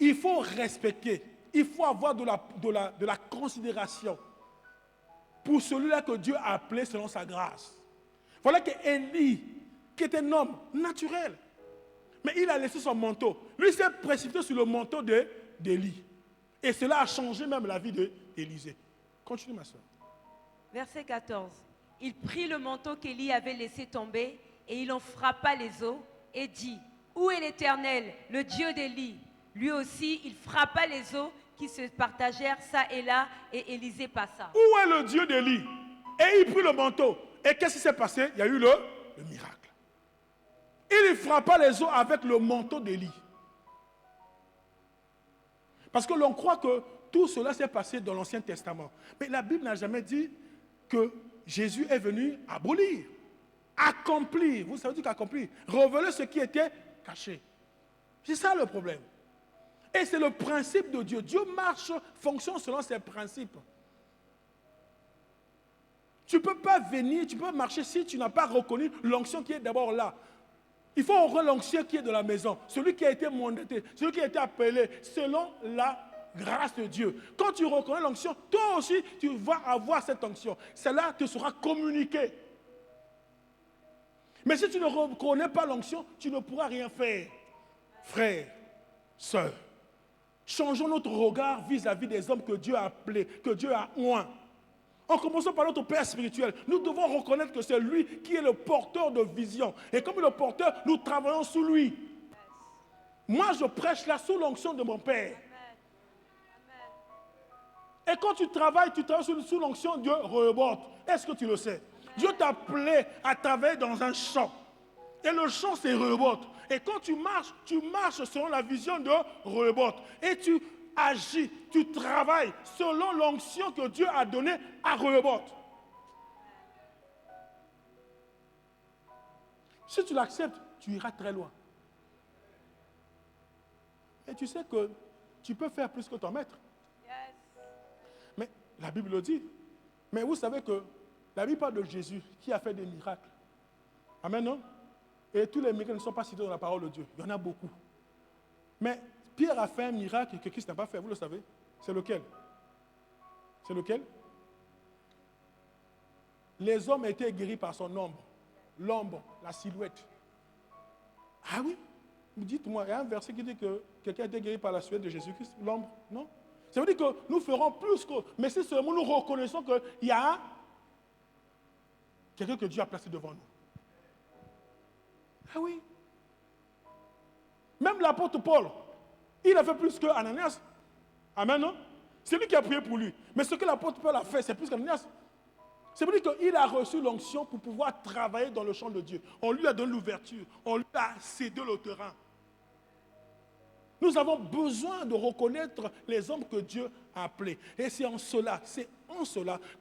Il faut respecter, il faut avoir de la considération pour celui-là que Dieu a appelé selon sa grâce. Voilà que Élie, qui est un homme naturel, mais il a laissé son manteau. Lui s'est précipité sur le manteau d'Élie. Et cela a changé même la vie d'Élisée. Continue, ma soeur. Verset 14. Il prit le manteau qu'Élie avait laissé tomber et il en frappa les os et dit, où est l'Éternel, le Dieu d'Élie? Lui aussi, il frappa les os qui se partagèrent ça et là et Élisée passa. Où est le Dieu d'Élie? Et il prit le manteau. Et qu'est-ce qui s'est passé? Il y a eu le miracle. Il frappa les os avec le manteau d'Élie. Parce que l'on croit que tout cela s'est passé dans l'Ancien Testament. Mais la Bible n'a jamais dit que Jésus est venu abolir, accomplir. Vous savez qu'accomplir, révéler ce qui était caché. C'est ça le problème. Et c'est le principe de Dieu. Dieu marche, fonctionne selon ses principes. Tu ne peux pas venir, tu peux marcher si tu n'as pas reconnu l'onction qui est d'abord là. Il faut reconnaître l'onction qui est de la maison, celui qui a été mandaté, celui qui a été appelé selon la grâce de Dieu. Quand tu reconnais l'onction, toi aussi, tu vas avoir cette onction. Cela te sera communiqué. Mais si tu ne reconnais pas l'onction, tu ne pourras rien faire. Frères, sœurs, changeons notre regard vis-à-vis des hommes que Dieu a appelés, que Dieu a oints. En commençant par notre Père spirituel, nous devons reconnaître que c'est lui qui est le porteur de vision. Et comme le porteur, nous travaillons sous lui. Moi, je prêche là sous l'onction de mon Père. Et quand tu travailles sous l'onction de Rehoboth. Est-ce que tu le sais? Dieu t'a appelé à travailler dans un champ. Et le champ, c'est Rehoboth. Et quand tu marches selon la vision de Rehoboth. Et tu agis, tu travailles selon l'onction que Dieu a donnée à Rehoboth. Si tu l'acceptes, tu iras très loin. Et tu sais que tu peux faire plus que ton maître. Mais la Bible le dit. Mais vous savez que la Bible parle de Jésus qui a fait des miracles. Amen, non? Et tous les miracles ne sont pas cités dans la parole de Dieu. Il y en a beaucoup. Mais Pierre a fait un miracle que Christ n'a pas fait, vous le savez. C'est lequel? C'est lequel? Les hommes étaient guéris par son ombre. L'ombre, la silhouette. Ah oui? Dites-moi, il y a un verset qui dit que quelqu'un a été guéri par la silhouette de Jésus-Christ, l'ombre? Non? Ça veut dire que nous ferons plus que... Mais si seulement nous reconnaissons qu'il y a quelqu'un que Dieu a placé devant nous. Ah oui? Même l'apôtre Paul, il a fait plus que Ananias. Amen, non? C'est lui qui a prié pour lui. Mais ce que l'apôtre Paul a fait, c'est plus qu'Ananias. C'est pour dire qu'il a reçu l'onction pour pouvoir travailler dans le champ de Dieu. On lui a donné l'ouverture. On lui a cédé le terrain. Nous avons besoin de reconnaître les hommes que Dieu a appelés. Et c'est en cela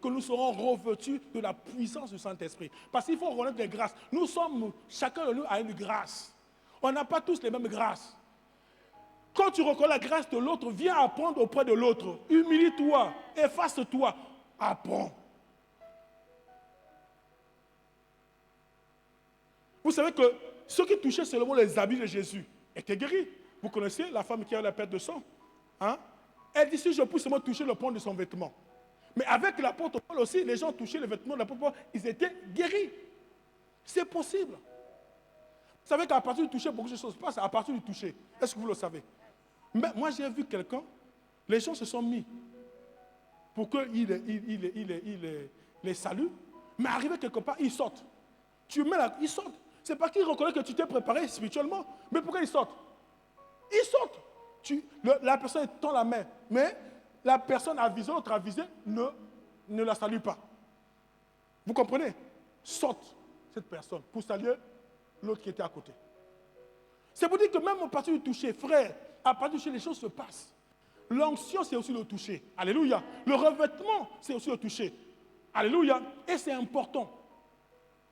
que nous serons revêtus de la puissance du Saint-Esprit. Parce qu'il faut reconnaître les grâces. Chacun de nous a une grâce. On n'a pas tous les mêmes grâces. Quand tu reconnais la grâce de l'autre, viens apprendre auprès de l'autre. Humilie-toi, efface-toi, apprends. Vous savez que ceux qui touchaient seulement les habits de Jésus étaient guéris. Vous connaissez la femme qui a la perte de sang, hein? Elle dit, si je peux seulement toucher le pan de son vêtement. Mais avec l'apôtre Paul aussi, les gens touchaient les vêtements de l'apôtre Paul, ils étaient guéris. C'est possible. Vous savez qu'à partir du toucher, beaucoup de choses se passent à partir du toucher. Est-ce que vous le savez? Mais moi, j'ai vu quelqu'un, les gens se sont mis pour qu'il les salue, mais arrivé quelque part, ils sortent. Tu mets là, ils sortent. C'est parce qu'il reconnaît que tu t'es préparé spirituellement. Mais pourquoi il saute? Il saute. La personne tend la main, mais la personne avisée, l'autre avisé, ne la salue pas. Vous comprenez? Saute cette personne pour saluer l'autre qui était à côté. C'est pour dire que même au partir du toucher, frère, à partir du toucher, les choses se passent. L'onction, c'est aussi le toucher. Alléluia. Le revêtement, c'est aussi le toucher. Alléluia. Et c'est important.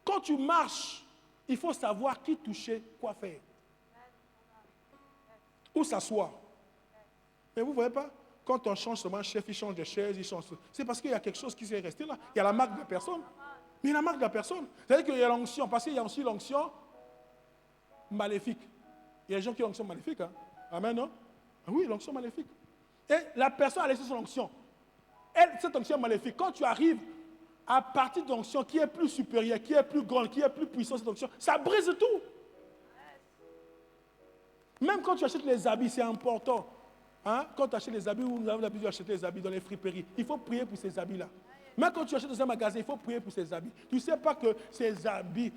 Quand tu marches, il faut savoir qui toucher, quoi faire. Où s'asseoir. Mais vous ne voyez pas, quand on change seulement chef, il change de chaise, il change. C'est parce qu'il y a quelque chose qui s'est resté là. Il y a la marque de la personne. Mais il y a la marque de la personne. C'est-à-dire qu'il y a l'onction, parce qu'il y a aussi l'onction maléfique. Il y a des gens qui ont l'onction maléfique. Hein? Amen, non? Ah oui, l'onction maléfique. Et la personne a laissé son onction. Cette onction maléfique, quand tu arrives à partir de l'onction qui est plus supérieure, qui est plus grande, qui est plus puissante, cette onction, ça brise tout. Même quand tu achètes les habits, c'est important. Hein? Quand tu achètes les habits, nous avons l'habitude d'acheter les habits dans les friperies, il faut prier pour ces habits-là. Même quand tu achètes dans un magasin, il faut prier pour ces habits. Tu ne sais pas que ces habits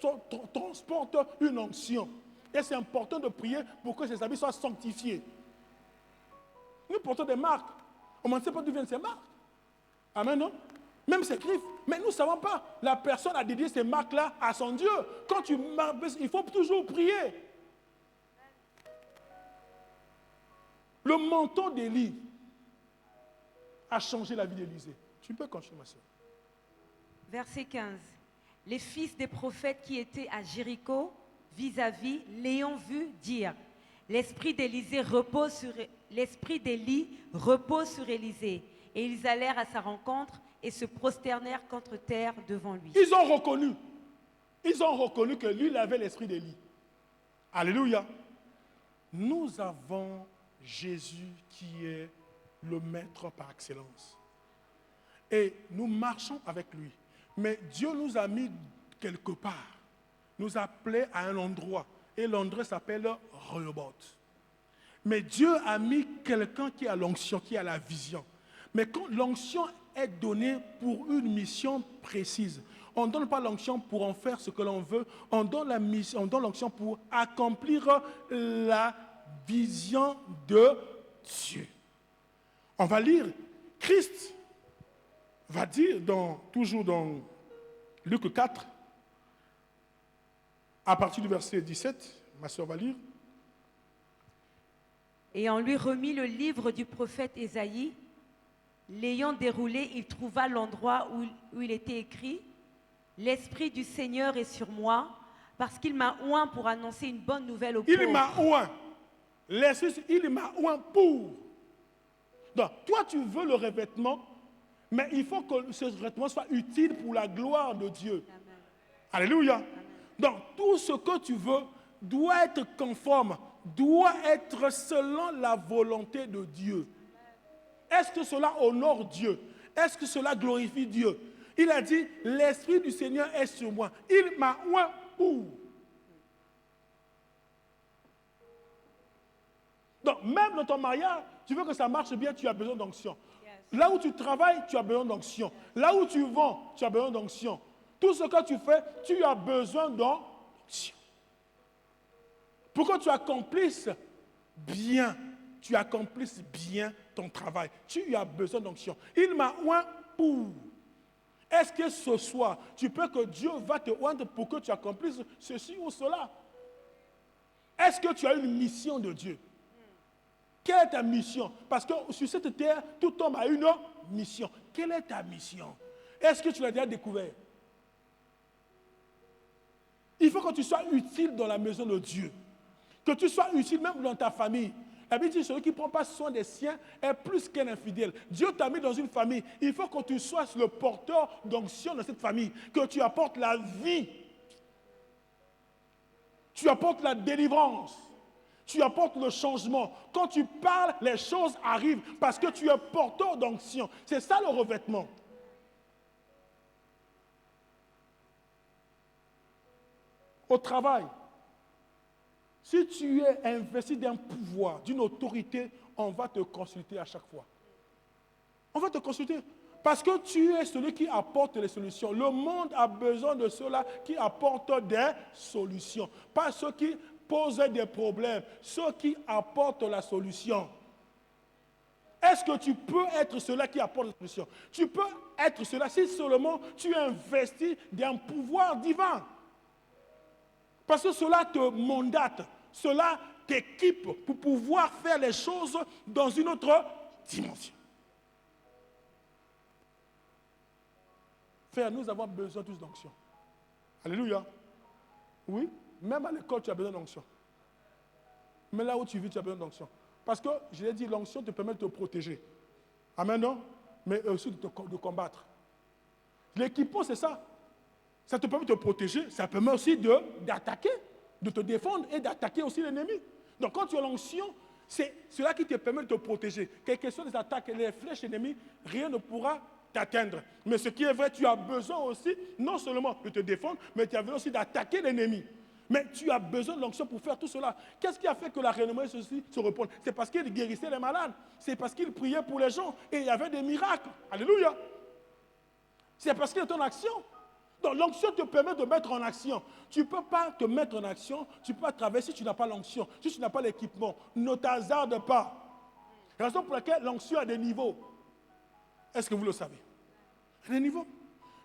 transportent une onction. Et c'est important de prier pour que ces habits soient sanctifiés. Nous portons des marques. On ne sait pas d'où viennent ces marques. Amen, non? Même ces griffes. Mais nous ne savons pas. La personne a dédié ces marques-là à son Dieu. Quand tu marques, il faut toujours prier. Le manteau d'Élie a changé la vie d'Élisée. Tu peux continuer, ma soeur. Verset 15. Les fils des prophètes qui étaient à Jéricho, vis-à-vis, l'ayant vu dire, l'esprit d'Élie repose sur Élisée. Et ils allèrent à sa rencontre et se prosternèrent contre terre devant lui. Ils ont reconnu que lui, il avait l'esprit d'Élie. Alléluia. Nous avons Jésus qui est le maître par excellence. Et nous marchons avec lui. Mais Dieu nous a mis quelque part. Nous a appelés à un endroit. Et l'endroit s'appelle Rehoboth. Mais Dieu a mis quelqu'un qui a l'onction, qui a la vision. Mais quand l'onction est donnée pour une mission précise, on ne donne pas l'onction pour en faire ce que l'on veut, on donne l'onction pour accomplir la vision de Dieu. On va lire, Christ va dire, toujours dans Luc 4, à partir du verset 17, ma soeur va lire. Et on lui remit le livre du prophète Ésaïe. L'ayant déroulé, il trouva l'endroit où il était écrit « L'Esprit du Seigneur est sur moi, parce qu'il m'a oint pour annoncer une bonne nouvelle aux pauvres. » Il m'a oint. L'Esprit, il m'a oint pour. Donc, toi, tu veux le revêtement, mais il faut que ce revêtement soit utile pour la gloire de Dieu. Amen. Alléluia. Amen. Donc, tout ce que tu veux doit être conforme, doit être selon la volonté de Dieu. Est-ce que cela honore Dieu? Est-ce que cela glorifie Dieu? Il a dit, l'Esprit du Seigneur est sur moi. Il m'a oint pour. Donc, même dans ton mariage, tu veux que ça marche bien, tu as besoin d'onction. Yes. Là où tu travailles, tu as besoin d'onction. Là où tu vends, tu as besoin d'onction. Tout ce que tu fais, tu as besoin d'onction. Pour que tu accomplisses bien ton travail, tu as besoin d'onction. Il m'a oint pour. Est-ce que ce soir, tu peux que Dieu va te oindre pour que tu accomplisses ceci ou cela? Est-ce que tu as une mission de Dieu? Quelle est ta mission? Parce que sur cette terre, tout homme a une mission. Quelle est ta mission? Est-ce que tu l'as déjà découvert? Il faut que tu sois utile dans la maison de Dieu. Que tu sois utile même dans ta famille. La Bible dit, celui qui ne prend pas soin des siens est plus qu'un infidèle. Dieu t'a mis dans une famille. Il faut que tu sois le porteur d'onction dans cette famille. Que tu apportes la vie. Tu apportes la délivrance. Tu apportes le changement. Quand tu parles, les choses arrivent parce que tu es porteur d'onction. C'est ça le revêtement. Au travail, si tu es investi d'un pouvoir, d'une autorité, on va te consulter à chaque fois. On va te consulter. Parce que tu es celui qui apporte les solutions. Le monde a besoin de ceux-là qui apportent des solutions. Pas ceux qui posent des problèmes, ceux qui apportent la solution. Est-ce que tu peux être cela qui apporte la solution? Tu peux être cela si seulement tu investis d'un pouvoir divin. Parce que cela te mandate, cela t'équipe pour pouvoir faire les choses dans une autre dimension. Frère, nous avons besoin tous d'onction. Alléluia. Oui, même à l'école, tu as besoin d'onction. Mais là où tu vis, tu as besoin d'onction. Parce que, je l'ai dit, l'onction te permet de te protéger. Amen, non? Mais aussi de combattre. L'équipement, c'est ça. Ça te permet de te protéger, ça permet aussi d'attaquer, de te défendre et d'attaquer aussi l'ennemi. Donc quand tu as l'onction, c'est cela qui te permet de te protéger. Quelles que soient les attaques et les flèches ennemies, rien ne pourra t'atteindre. Mais ce qui est vrai, tu as besoin aussi, non seulement de te défendre, mais tu as besoin aussi d'attaquer l'ennemi. Mais tu as besoin de l'onction pour faire tout cela. Qu'est-ce qui a fait que la renommée se répond? C'est parce qu'il guérissait les malades. C'est parce qu'il priait pour les gens. Et il y avait des miracles. Alléluia. C'est parce qu'il était en action. Donc l'onction te permet de mettre en action. Tu ne peux pas te mettre en action, tu ne peux pas travailler si tu n'as pas l'onction, si tu n'as pas l'équipement. Ne t'hasarde pas. Raison pour laquelle l'onction a des niveaux. Est-ce que vous le savez? Il y a des niveaux.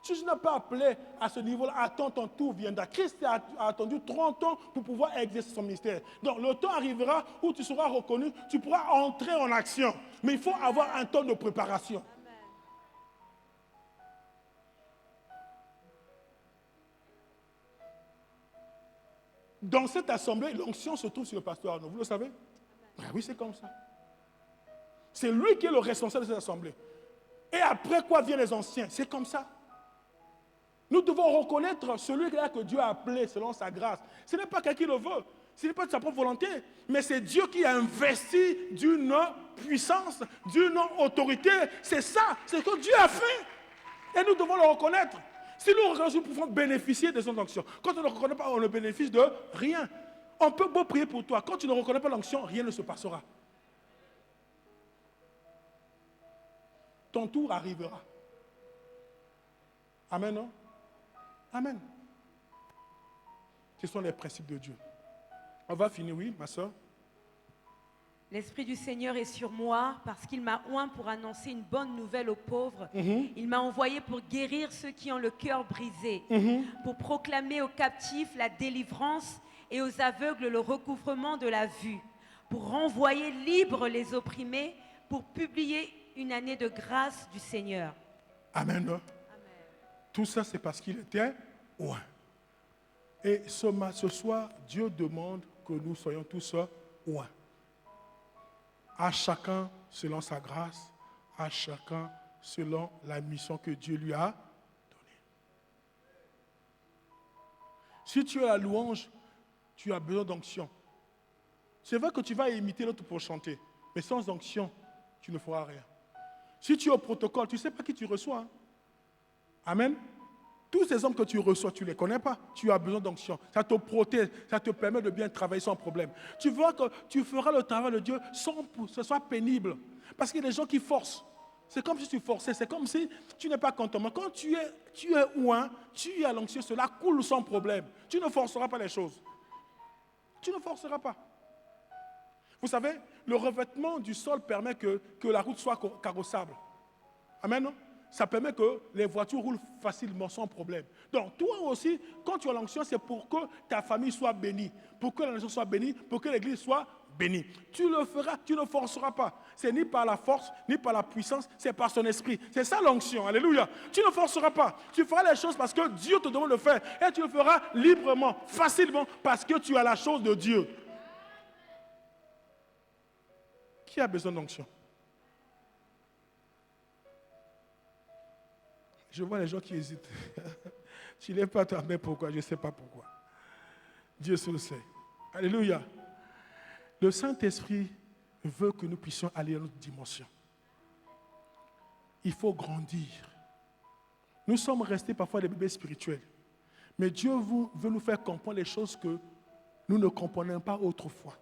Si tu n'as pas appelé à ce niveau-là, attends, ton tour viendra. Christ a attendu 30 ans pour pouvoir exercer son ministère. Donc le temps arrivera où tu seras reconnu, tu pourras entrer en action. Mais il faut avoir un temps de préparation. Dans cette assemblée, l'onction se trouve sur le pasteur Arnaud. Vous le savez? Ah oui, c'est comme ça. C'est lui qui est le responsable de cette assemblée. Et après quoi viennent les anciens? C'est comme ça. Nous devons reconnaître celui-là que Dieu a appelé selon sa grâce. Ce n'est pas quelqu'un qui le veut. Ce n'est pas de sa propre volonté. Mais c'est Dieu qui a investi d'une puissance, d'une autorité. C'est ça. C'est ce que Dieu a fait. Et nous devons le reconnaître. Si nous reconnaissons, nous pouvons bénéficier de son onction. Quand on ne reconnaît pas, on ne bénéficie de rien. On peut beau prier pour toi. Quand tu ne reconnais pas l'onction, rien ne se passera. Ton tour arrivera. Amen, non? Amen. Ce sont les principes de Dieu. On va finir, oui, ma soeur. L'Esprit du Seigneur est sur moi parce qu'il m'a oint pour annoncer une bonne nouvelle aux pauvres. Il m'a envoyé pour guérir ceux qui ont le cœur brisé, pour proclamer aux captifs la délivrance et aux aveugles le recouvrement de la vue, pour renvoyer libres les opprimés, pour publier une année de grâce du Seigneur. Amen. Amen. Tout ça, c'est parce qu'il était oint. Et ce soir, Dieu demande que nous soyons tous oints. À chacun selon sa grâce, à chacun selon la mission que Dieu lui a donnée. Si tu as la louange, tu as besoin d'onction. C'est vrai que tu vas imiter l'autre pour chanter, mais sans onction, tu ne feras rien. Si tu es au protocole, tu ne sais pas qui tu reçois. Hein? Amen. Tous ces hommes que tu reçois, tu ne les connais pas. Tu as besoin d'onction. Ça te protège, ça te permet de bien travailler sans problème. Tu vois que tu feras le travail de Dieu sans que ce soit pénible. Parce qu'il y a des gens qui forcent. C'est comme si tu forçais, c'est comme si tu n'es pas content. Mais quand tu es oint, tu as l'onction, cela coule sans problème. Tu ne forceras pas les choses. Tu ne forceras pas. Vous savez, le revêtement du sol permet que la route soit carrossable. Amen, non? Ça permet que les voitures roulent facilement, sans problème. Donc, toi aussi, quand tu as l'onction, c'est pour que ta famille soit bénie, pour que la nation soit bénie, pour que l'église soit bénie. Tu le feras, tu ne forceras pas. C'est ni par la force, ni par la puissance, c'est par son esprit. C'est ça l'onction, alléluia. Tu ne forceras pas. Tu feras les choses parce que Dieu te demande de le faire. Et tu le feras librement, facilement, parce que tu as la chose de Dieu. Qui a besoin d'onction? Je vois les gens qui hésitent. Tu ne l'es pas toi, mais pourquoi? Je ne sais pas pourquoi. Dieu seul sait. Alléluia. Le Saint-Esprit veut que nous puissions aller à notre dimension. Il faut grandir. Nous sommes restés parfois des bébés spirituels. Mais Dieu veut nous faire comprendre les choses que nous ne comprenions pas autrefois.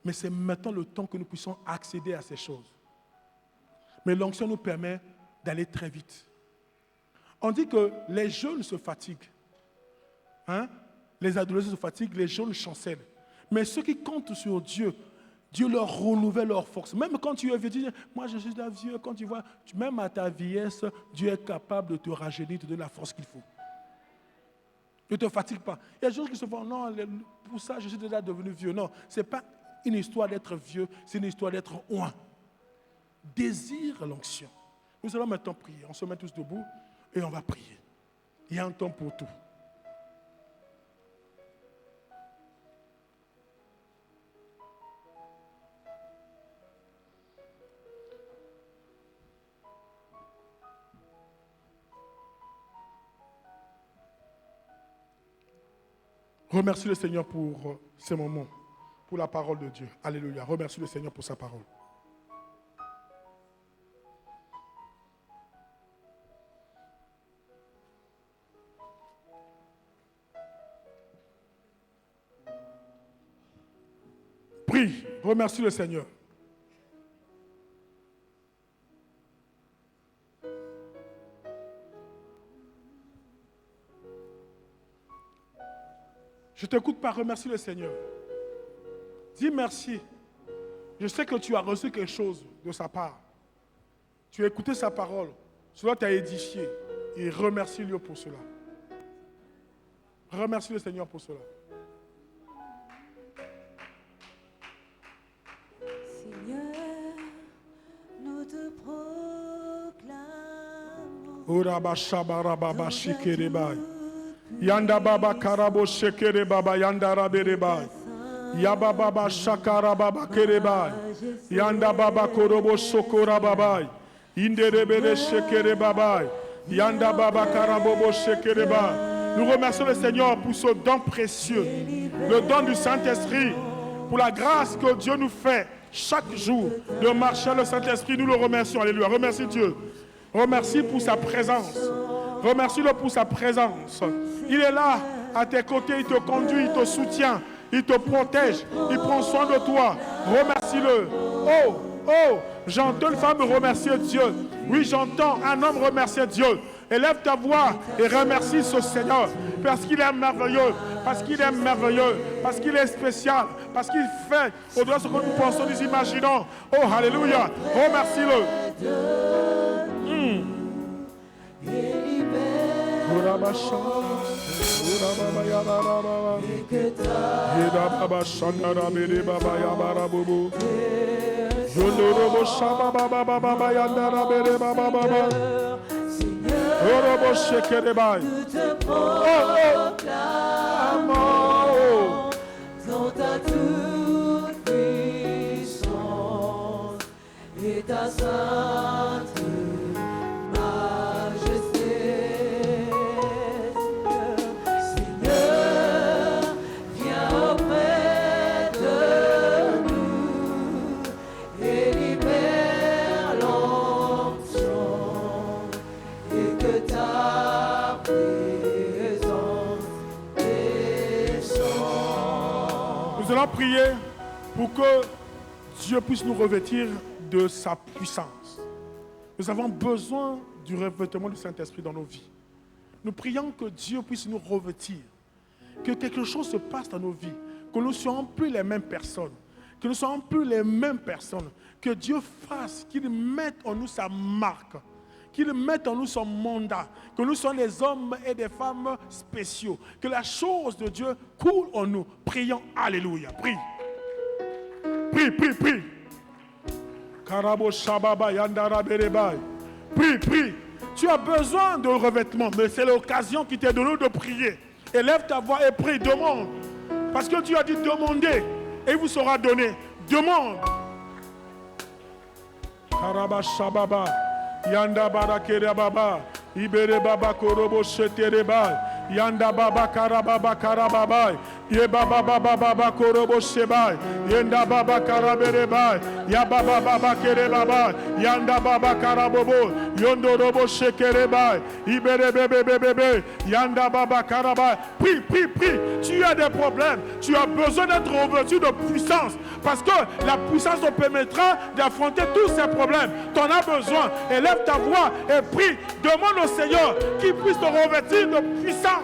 Mais c'est maintenant le temps que nous puissions accéder à ces choses. Mais l'onction nous permet d'aller très vite. On dit que les jeunes se fatiguent. Hein? Les adolescents se fatiguent, les jeunes chancellent. Mais ceux qui comptent sur Dieu, Dieu leur renouvelle leur force. Même quand tu es vieux, tu dis, moi je suis déjà vieux, quand tu vois, même à ta vieillesse, Dieu est capable de te rajeunir, de te donner la force qu'il faut. Ne te fatigue pas. Il y a des gens qui se font, non, pour ça je suis déjà devenu vieux. Non, ce n'est pas une histoire d'être vieux, c'est une histoire d'être oint. Désire l'onction. Nous allons maintenant prier. On se met tous debout et on va prier. Il y a un temps pour tout. Remercie le Seigneur pour ces moments, pour la parole de Dieu. Alléluia. Remercie le Seigneur pour sa parole. Prie, remercie le Seigneur. Je t'écoute pas, remercie le Seigneur. Dis merci. Je sais que tu as reçu quelque chose de sa part. Tu as écouté sa parole. Cela t'a édifié. Et remercie-le pour cela. Remercie le Seigneur pour cela. Seigneur, nous te proclamons. Uraba shabarababa shikerebai. Yanda baba karabo shekere baba yanda raberebai. Yaba baba shakara baba kerebai. Yanda baba korobo shokora babai. Inderebele shekere babai. Yanda baba karabobo shekere bai. Nous remercions le Seigneur pour ce don précieux, le don du Saint-Esprit, pour la grâce que Dieu nous fait chaque jour de marcher le Saint-Esprit. Nous le remercions. Alléluia. Remercie Dieu. Remercie pour sa présence. Remercie-le pour sa présence. Il est là, à tes côtés, il te conduit, il te soutient, il te protège, il prend soin de toi. Remercie-le. Oh, oh, j'entends une femme remercier Dieu. Oui, j'entends un homme remercier Dieu. Élève ta voix et remercie ce Seigneur parce qu'il est merveilleux, parce qu'il est merveilleux, parce qu'il est spécial, parce qu'il fait au-delà de ce que nous pensons, nous imaginons. Oh, alléluia. Remercie-le. Dans ta toute puissance et ta sainte majesté, Seigneur, viens auprès de nous et libère l'onction et que ta présence descende. Nous allons prier pour que Dieu puisse nous revêtir de sa puissance. Nous avons besoin du revêtement du Saint-Esprit dans nos vies. Nous prions que Dieu puisse nous revêtir, que quelque chose se passe dans nos vies, que nous ne soyons plus les mêmes personnes, que nous ne soyons plus les mêmes personnes, que Dieu fasse, qu'il mette en nous sa marque, qu'il mette en nous son mandat, que nous soyons des hommes et des femmes spéciaux, que la chose de Dieu coule en nous. Prions, alléluia, prie. Prie, prie, prie. Karabo Shababa Yandara Berebai. Prie, prie. Tu as besoin de revêtement, mais c'est l'occasion qui t'est donnée de prier. Élève ta voix et prie, demande. Parce que Dieu a dit demandez et il vous sera donné. Demande. Karaba Shababa Yanda Barakere Baba Ibere Baba Korobo Shetere Bai Yanda Baba Karababa Karababai Ye baba baba baba korobo shebai. Yenda baba karaberebai. Ya baba baba kerebaba. Yanda baba karabobo. Yondo robo shekerebai. Ibere bebe bebe. Yanda baba karabai. Prie, prie, prie. Tu as des problèmes. Tu as besoin d'être revêtu de puissance. Parce que la puissance te permettra d'affronter tous ces problèmes. Tu en as besoin. Élève ta voix et prie. Demande au Seigneur qu'il puisse te revêtir de puissance.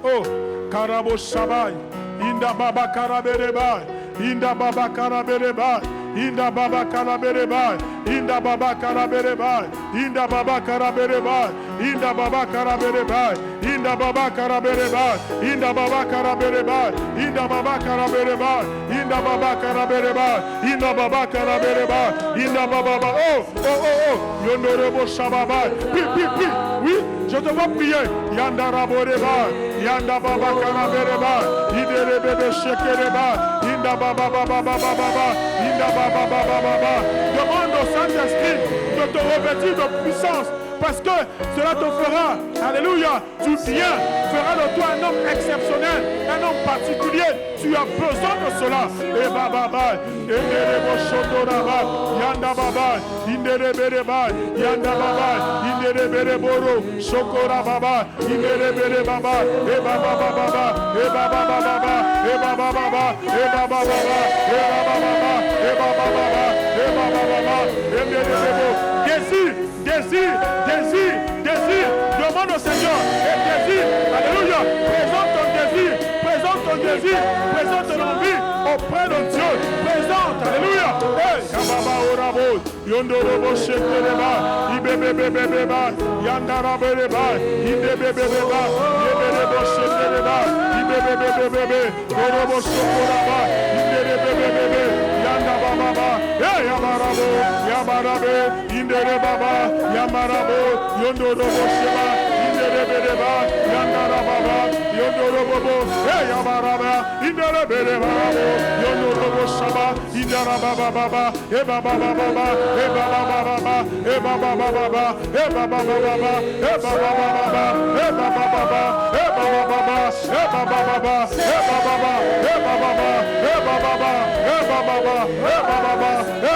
Oh, Karabo Shabai. Inda baba karaberebai. Inda baba karaberebai. Inda baba karaberebai. Inda baba karaberebai. Inda baba karaberebai. Inda baba karaberebai. Inda baba karaberebai. Inda baba karaberebai. Inda baba karaberebai. Inda baba karaberebai. Inda baba karaberebai. Inda baba. Oh, oh, oh, oh. Yondorebo shababai. Pi. Oui, je te vois prier. Yanda raboreba. Yanda baba karabereba. Idere bebe shekereba. Inda baba baba baba baba. Inda baba baba baba. Demande au Saint-Esprit de te revêtir de puissance. Parce que cela te fera, alléluia, du bien, fera de toi un homme exceptionnel, un homme particulier. Tu as besoin de cela. Et baba, yanda baba, indere bereba, yanda baba, indere bereboro, shokora baba, indere bere baba, et baba baba, et baba baba, et baba baba, et baba baba, et baba baba, et baba baba, et baba baba, et désir, demande au Seigneur et désir, alléluia, présente ton désir, présente ton envie auprès de Dieu, présente, alléluia, Kababa Orabo, Yondorobo Shekereba, Ibebebebeba, Yandarabeba, Ibebebebeba, Ibebebo Shekereba, Ibebebebebe, Orobo Shokoraba, Ibebebebebe, Yandababa, Yabarabe, Indere Baba, Yamarabo, Yondorobo Sheba, Indere Bereba, Yandarababa, Yondorobo, Yamaraba, Indere Bereba, Yondorobo Shaba, Indarababa Baba, Ebaba Baba, Ebaba Baba, Ebaba Baba, Ebaba Baba, Ebaba Baba, Ebaba Baba, Ebaba Baba, Ebaba Baba, Ebaba Baba, Ebaba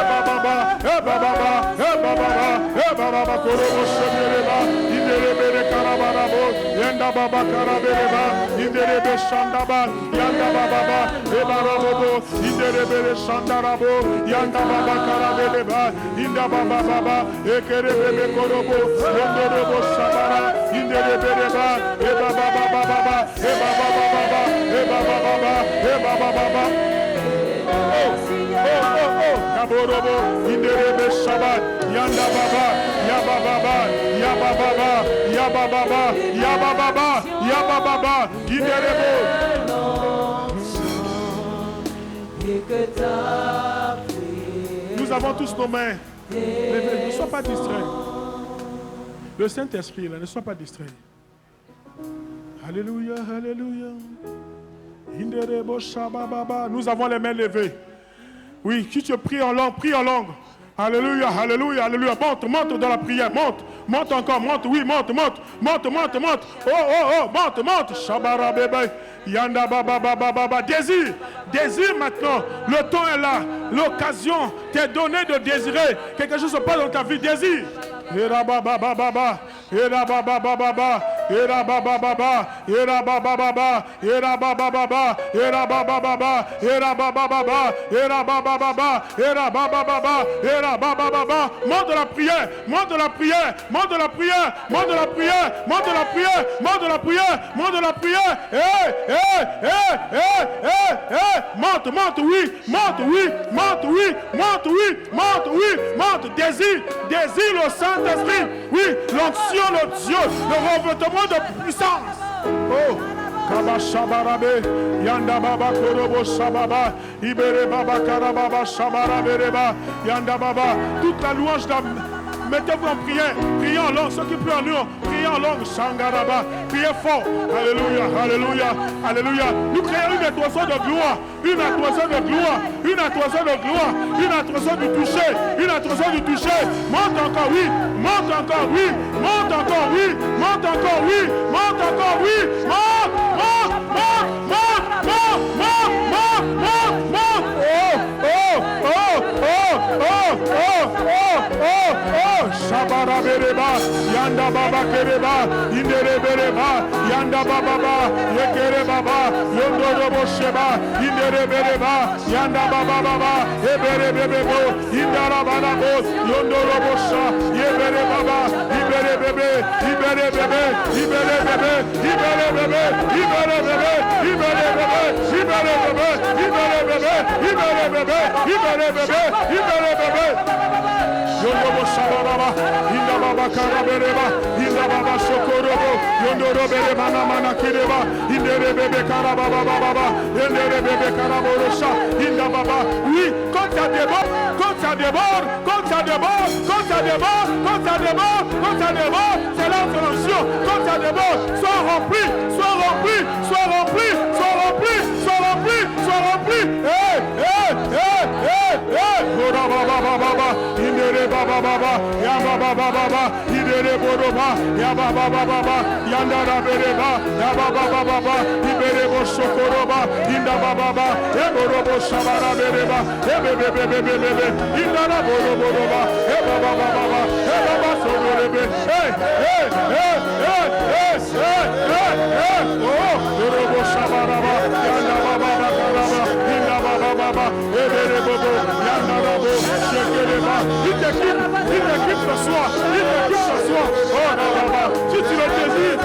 Baba, Ebaba Baba, Ebaba Baba, Korobo Shemereba, Indere Karabarabo, Yanda Baba Karabereba, Indere Shandaba, Yanda Baba, Ebarabobo, Indere Shandarabo, Yanda Baba Karabereba, Inda Baba, Ekerebe Korobo, Yondorobo Shabara, Indere Bereba, Ebaba Baba, Ebaba Baba, Ebaba Baba, Ebaba Baba. Kaborobo, Inderebe Shabbat, Yanda Baba, Yababa, Yababa, Yababa, Yababa, Yababa, Inderebo. Nous avons tous nos mains. Ne sois pas distrait. Le Saint-Esprit, là, ne sois pas distrait. Alléluia, alléluia. Inderebo Shababa. Nous avons les mains levées. Oui, si tu pries en langue, prie en langue. Alléluia, alléluia, alléluia. Monte dans la prière, monte encore, monte. Oh, monte. Shabara bébé, yanda baba. Désir maintenant. Le temps est là. L'occasion t'est donnée de désirer. Quelque chose se passe dans ta vie. Désir. Era baba. Monte de la prière. Monte. Désire le Saint-Esprit. Oui, l'onction de Dieu, le revêtement de puissance. Oh, Kaba Shabarabe, Yanda Baba Korobo Shababa, Ibere Baba Karababa Shabarabereba, Yanda Baba, toute la louange mettez-vous en prière, priez en langue, ceux qui prient en langue, priez en langue, Shangaraba, priez fort, alléluia. Nous créons une étoile de gloire, une étoile du toucher, monte encore, oui, Shabara Bereba, Yanda Baba Kereba, Indere Bereba, Yanda Baba, Yekere Baba, Yondo Robo Sheba, Indere Bereba, Yanda Baba Baba, Ebere Bebebo, Indara Banabo, Yondo Robo Sha, Yebere Baba, Ibere Bebe, Ibere Bebe, Ibere Bebe, Ibere Bebe, Ibere Bebe, Ibere Bebe, Ibere Bebe, Ibere Bebe, Ibere Bebe, Ibere Bebe, Ibere Bebe, Yondo Shababa, Inda Baba Karabereba, Inda Baba Shokorobo, Yondo Robere Mana Mana Kireba, Indere Bebe Karababa Baba, Indere Bebe Karaborosha, Inda Baba, oui, quand ça déborde, quand ça déborde, quand ça déborde, quand ça déborde, quand ça déborde, quand ça déborde, c'est l'intention, quand ça déborde, sois rempli, sois rempli, sois rempli, sois rempli, sois rempli, sois rempli, Baba Baba Baba, Indere Baba Baba, Yaba Baba Baba, Indere Boroba, Yaba Baba Baba, Yandara Bereba, Yaba Baba Baba, Iberebo Shokoroba, Inda Baba Baba, Eborobo Shabara Bereba, Ebebebebebebe, Indara Boroba, Eba Baba Baba, Eba Baba Soborebe, oh, Borobo Shabaraba, Yanda Baba Baba, Inda Baba Baba, Eberebo, Yanda Rabo, Shekeleba, il t'équipe ce soir, il t'équipe ce soir, oh Baba, si tu le désires,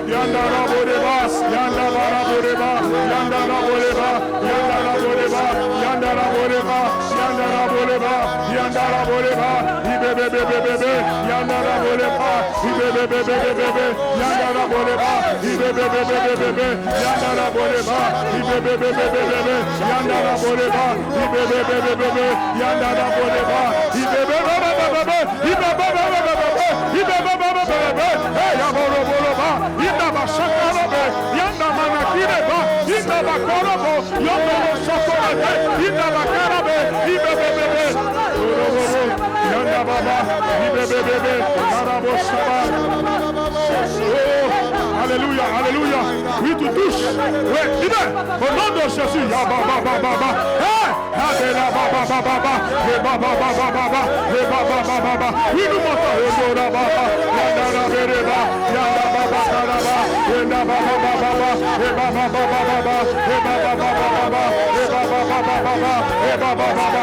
Yanda Raboreba, Yanda Raboreba, Yanda Raboreba, Yanda Raboreba, Yanda Raboreba, Yanda Raboreba, Yanda Raboreba, Ibebebebebe, Yanda Raboreba, Ibebebebebe, Yanda Raboreba, Ibebebebebe, Yanda Raboreba, Ibebebebebe, Yanda Raboreba, Ibebebebebe, Yanda Raboreba, Ibebebebebe, Ibebebebebe, Yaboroba, Yanda Shakarabe, Yanda Manakireba, Yanda Bakorobo, Yanda Shokorebe, Yanda Bakarabe, Ibebebebe, Yanda Baba, Ibebebebe, Karabo Shaba. Alléluia, alléluia. Oui, tu touches. Oui, libère. Au nom de Jésus. Ya Baba Baba. Adela Baba Baba. Et Baba Baba Baba. Et Baba Baba. Oui, nous montons. Yanda Baba. Yanda Bereba. Yanda Baba Karaba. Yanda Baba Baba. Et Baba Baba Baba. Et Baba Baba Baba. Et Baba Baba Baba. Et Baba Baba.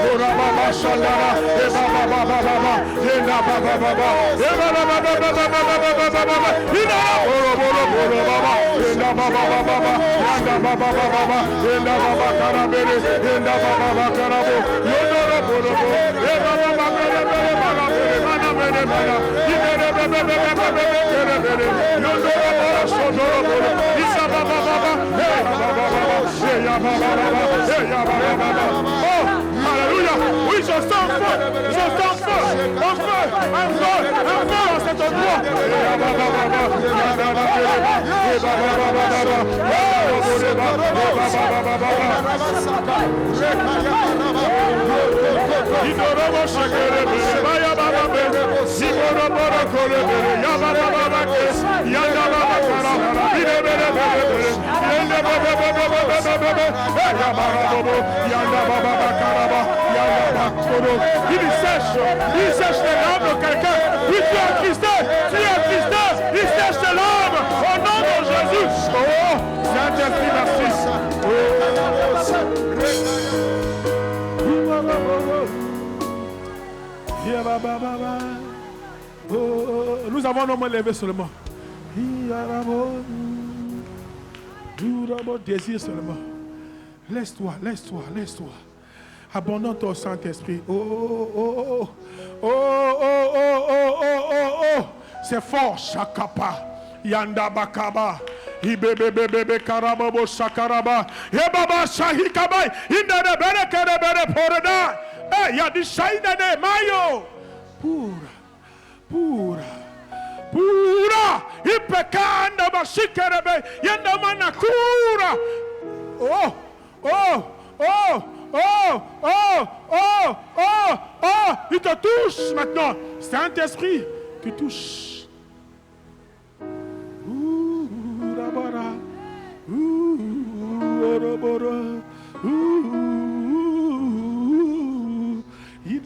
Ora Baba Shandara. Et Baba Baba Baba. Yanda Baba Baba. Et Baba Baba Baba. Ina Boro Boro Boro Baba. Yanda Baba Baba. Yanda Baba Baba. Yanda Baba Karabere. Yanda Baba Karabo. Yanda Boro Boro. E Baba Baba Baba. Mana Bere Mana. Ibere Bebe Bebe Bebe Bebe. Yanda Baba Shodoro Boro. Isa Baba Baba. Hey Baba Baba. Hey Ya Baba Baba. Hey Ya Baba Baba. Oh, alléluia. Oui, je sens feu. Je sens feu. Un feu. Un feu. Un feu dans cet endroit. Hey Ya Baba Baba. Yanda Baba Baba. Hey Baba Baba Baba. Hey Baba Baba Baba. Idorobo Shekere Baba Ya Baba Baba. Siboro Boro Kore Bere. Ya Baba Baba Kes. Yanda Baba Karaba. Ide Bere Bere Bere. Yanda Baba Baba Baba Baba. Hey Ya Baba Baba. Yanda Baba Karaba. Yanda Baba Koro. Il sèche les larmes de quelqu'un. Oui, tu es attristé. Tu es attristé. Il sèche les larmes. Au nom de Jésus. Oh, Saint-Esprit, merci. Nous avons nos mains levées seulement. Désir seulement. Laisse-toi, laisse-toi, laisse-toi. Abandonne ton Saint-Esprit. Oh. C'est fort, Shakapa. Yanda Bakaba. Ibebebebe Karababo Shakaraba. Yebaba Shahikabai. Indere Bere Kere Bere Poreda. Eh, Yadi Shaina de Mayo. Pura. Ipekanda Bashikerebe. Yanda Manakura. Il te touche maintenant. Saint-Esprit, tu touches.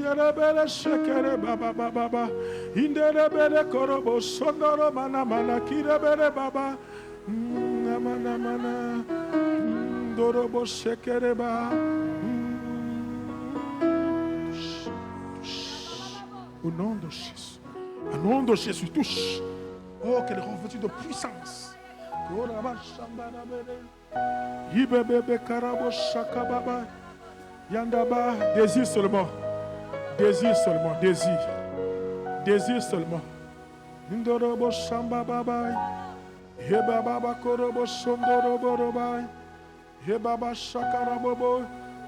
Yerebele shekere baba baba. Inderebele korobo sondoro mana mana kirebele baba. Namana mana. Dorobo shekere ba. Au nom de Jésus. Au nom de Jésus, touche. Oh, quelle revêtue de puissance. Yandaba, désir seulement. Désir seulement, désir. Désir seulement. Ndorobo shamba babai. Heba baba korobo sondorobo robai. Heba baba shakarabobo.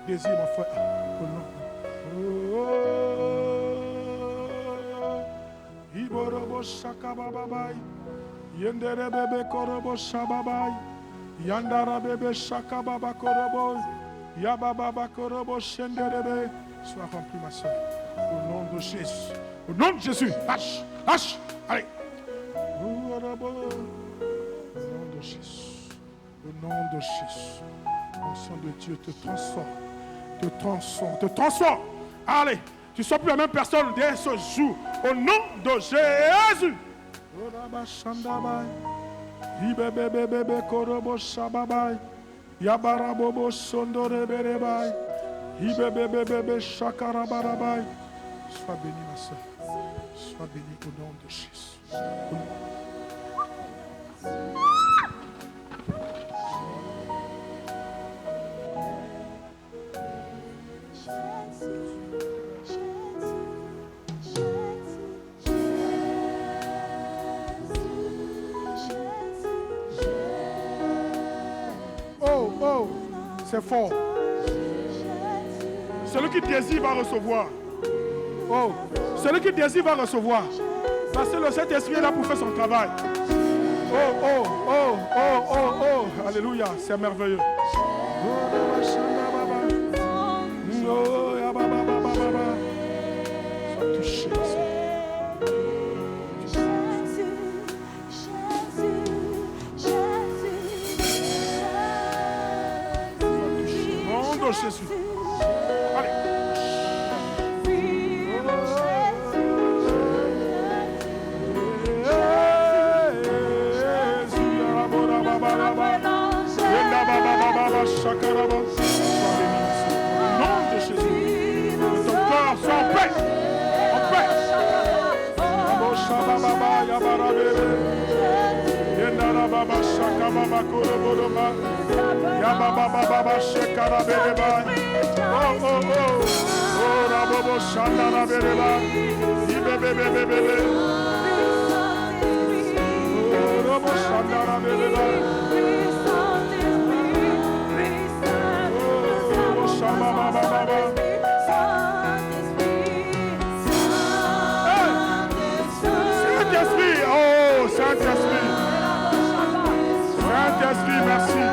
Désir, mon frère. Oh non. Iborobo shakababai. Yendere bebe korobo shababai. Yandara bebe shakababa korobo. Yababa korobo shenderebe. Sois rempli, ma soeur. Au nom de Jésus. Au nom de Jésus. Lâche. Lâche. Allez. Au nom de Jésus. Au nom de Jésus. L'onction de Dieu te transforme. Te transforme. Te transforme. Allez. Tu ne sois plus la même personne dès ce jour. Au nom de Jésus. Ibebebebebe korobo shababai. Yabarabobo sondoreberebai. Ibebebebebe shakarabarabai. Sois béni, ma soeur. Sois béni au nom de Jésus. Oh, c'est fort. Celui qui désire va recevoir. Oh, celui qui désire va recevoir. Parce que le Saint-Esprit est là pour faire son travail. Oh. Alléluia, c'est merveilleux. Sois touché. Jésus. Allez. Au nom de Jésus. Que ton corps soit en paix. En paix. Saint-Esprit, oh Saint-Esprit. Saint-Esprit, merci.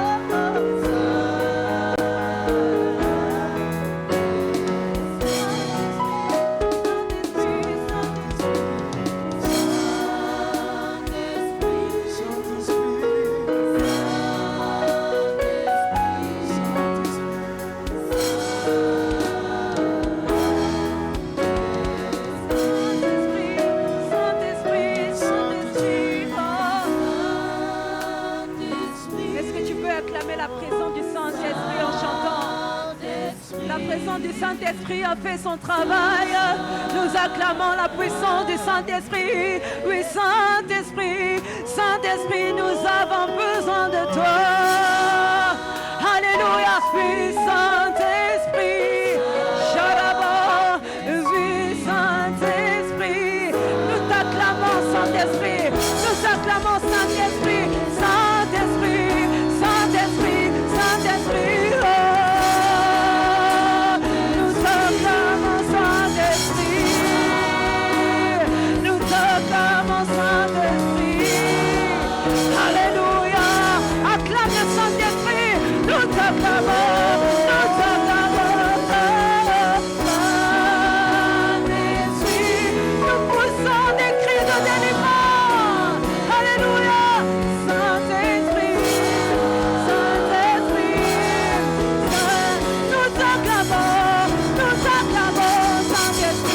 Du Saint-Esprit a fait son travail. Nous acclamons la puissance du Saint-Esprit. Oui, Saint-Esprit, Saint-Esprit, nous avons besoin de toi. Alléluia, oui, Saint-Esprit. Sharaba, oui, Saint-Esprit. Nous t'acclamons, Saint-Esprit. Nous acclamons, Saint-Esprit. Saint-Esprit, Saint-Esprit, Saint-Esprit. Oh. Saint-Esprit,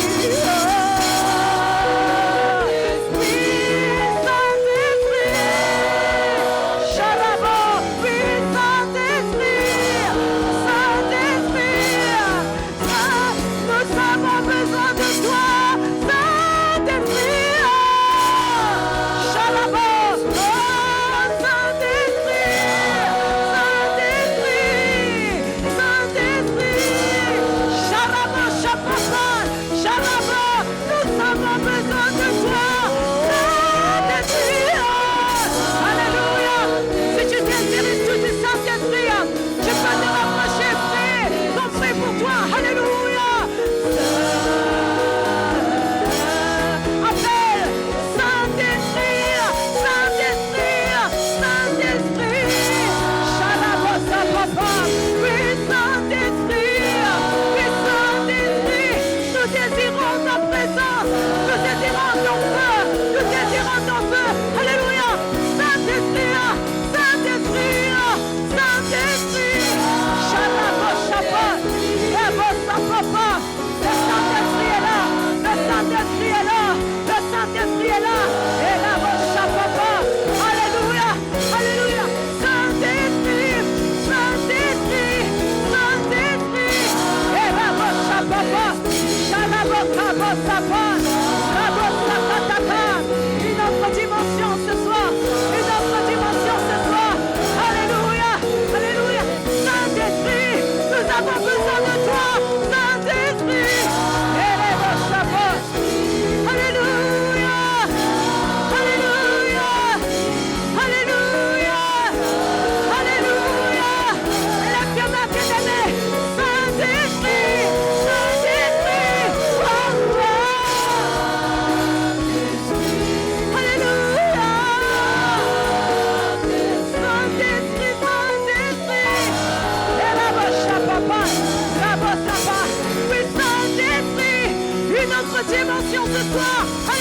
l'adoration ce soir.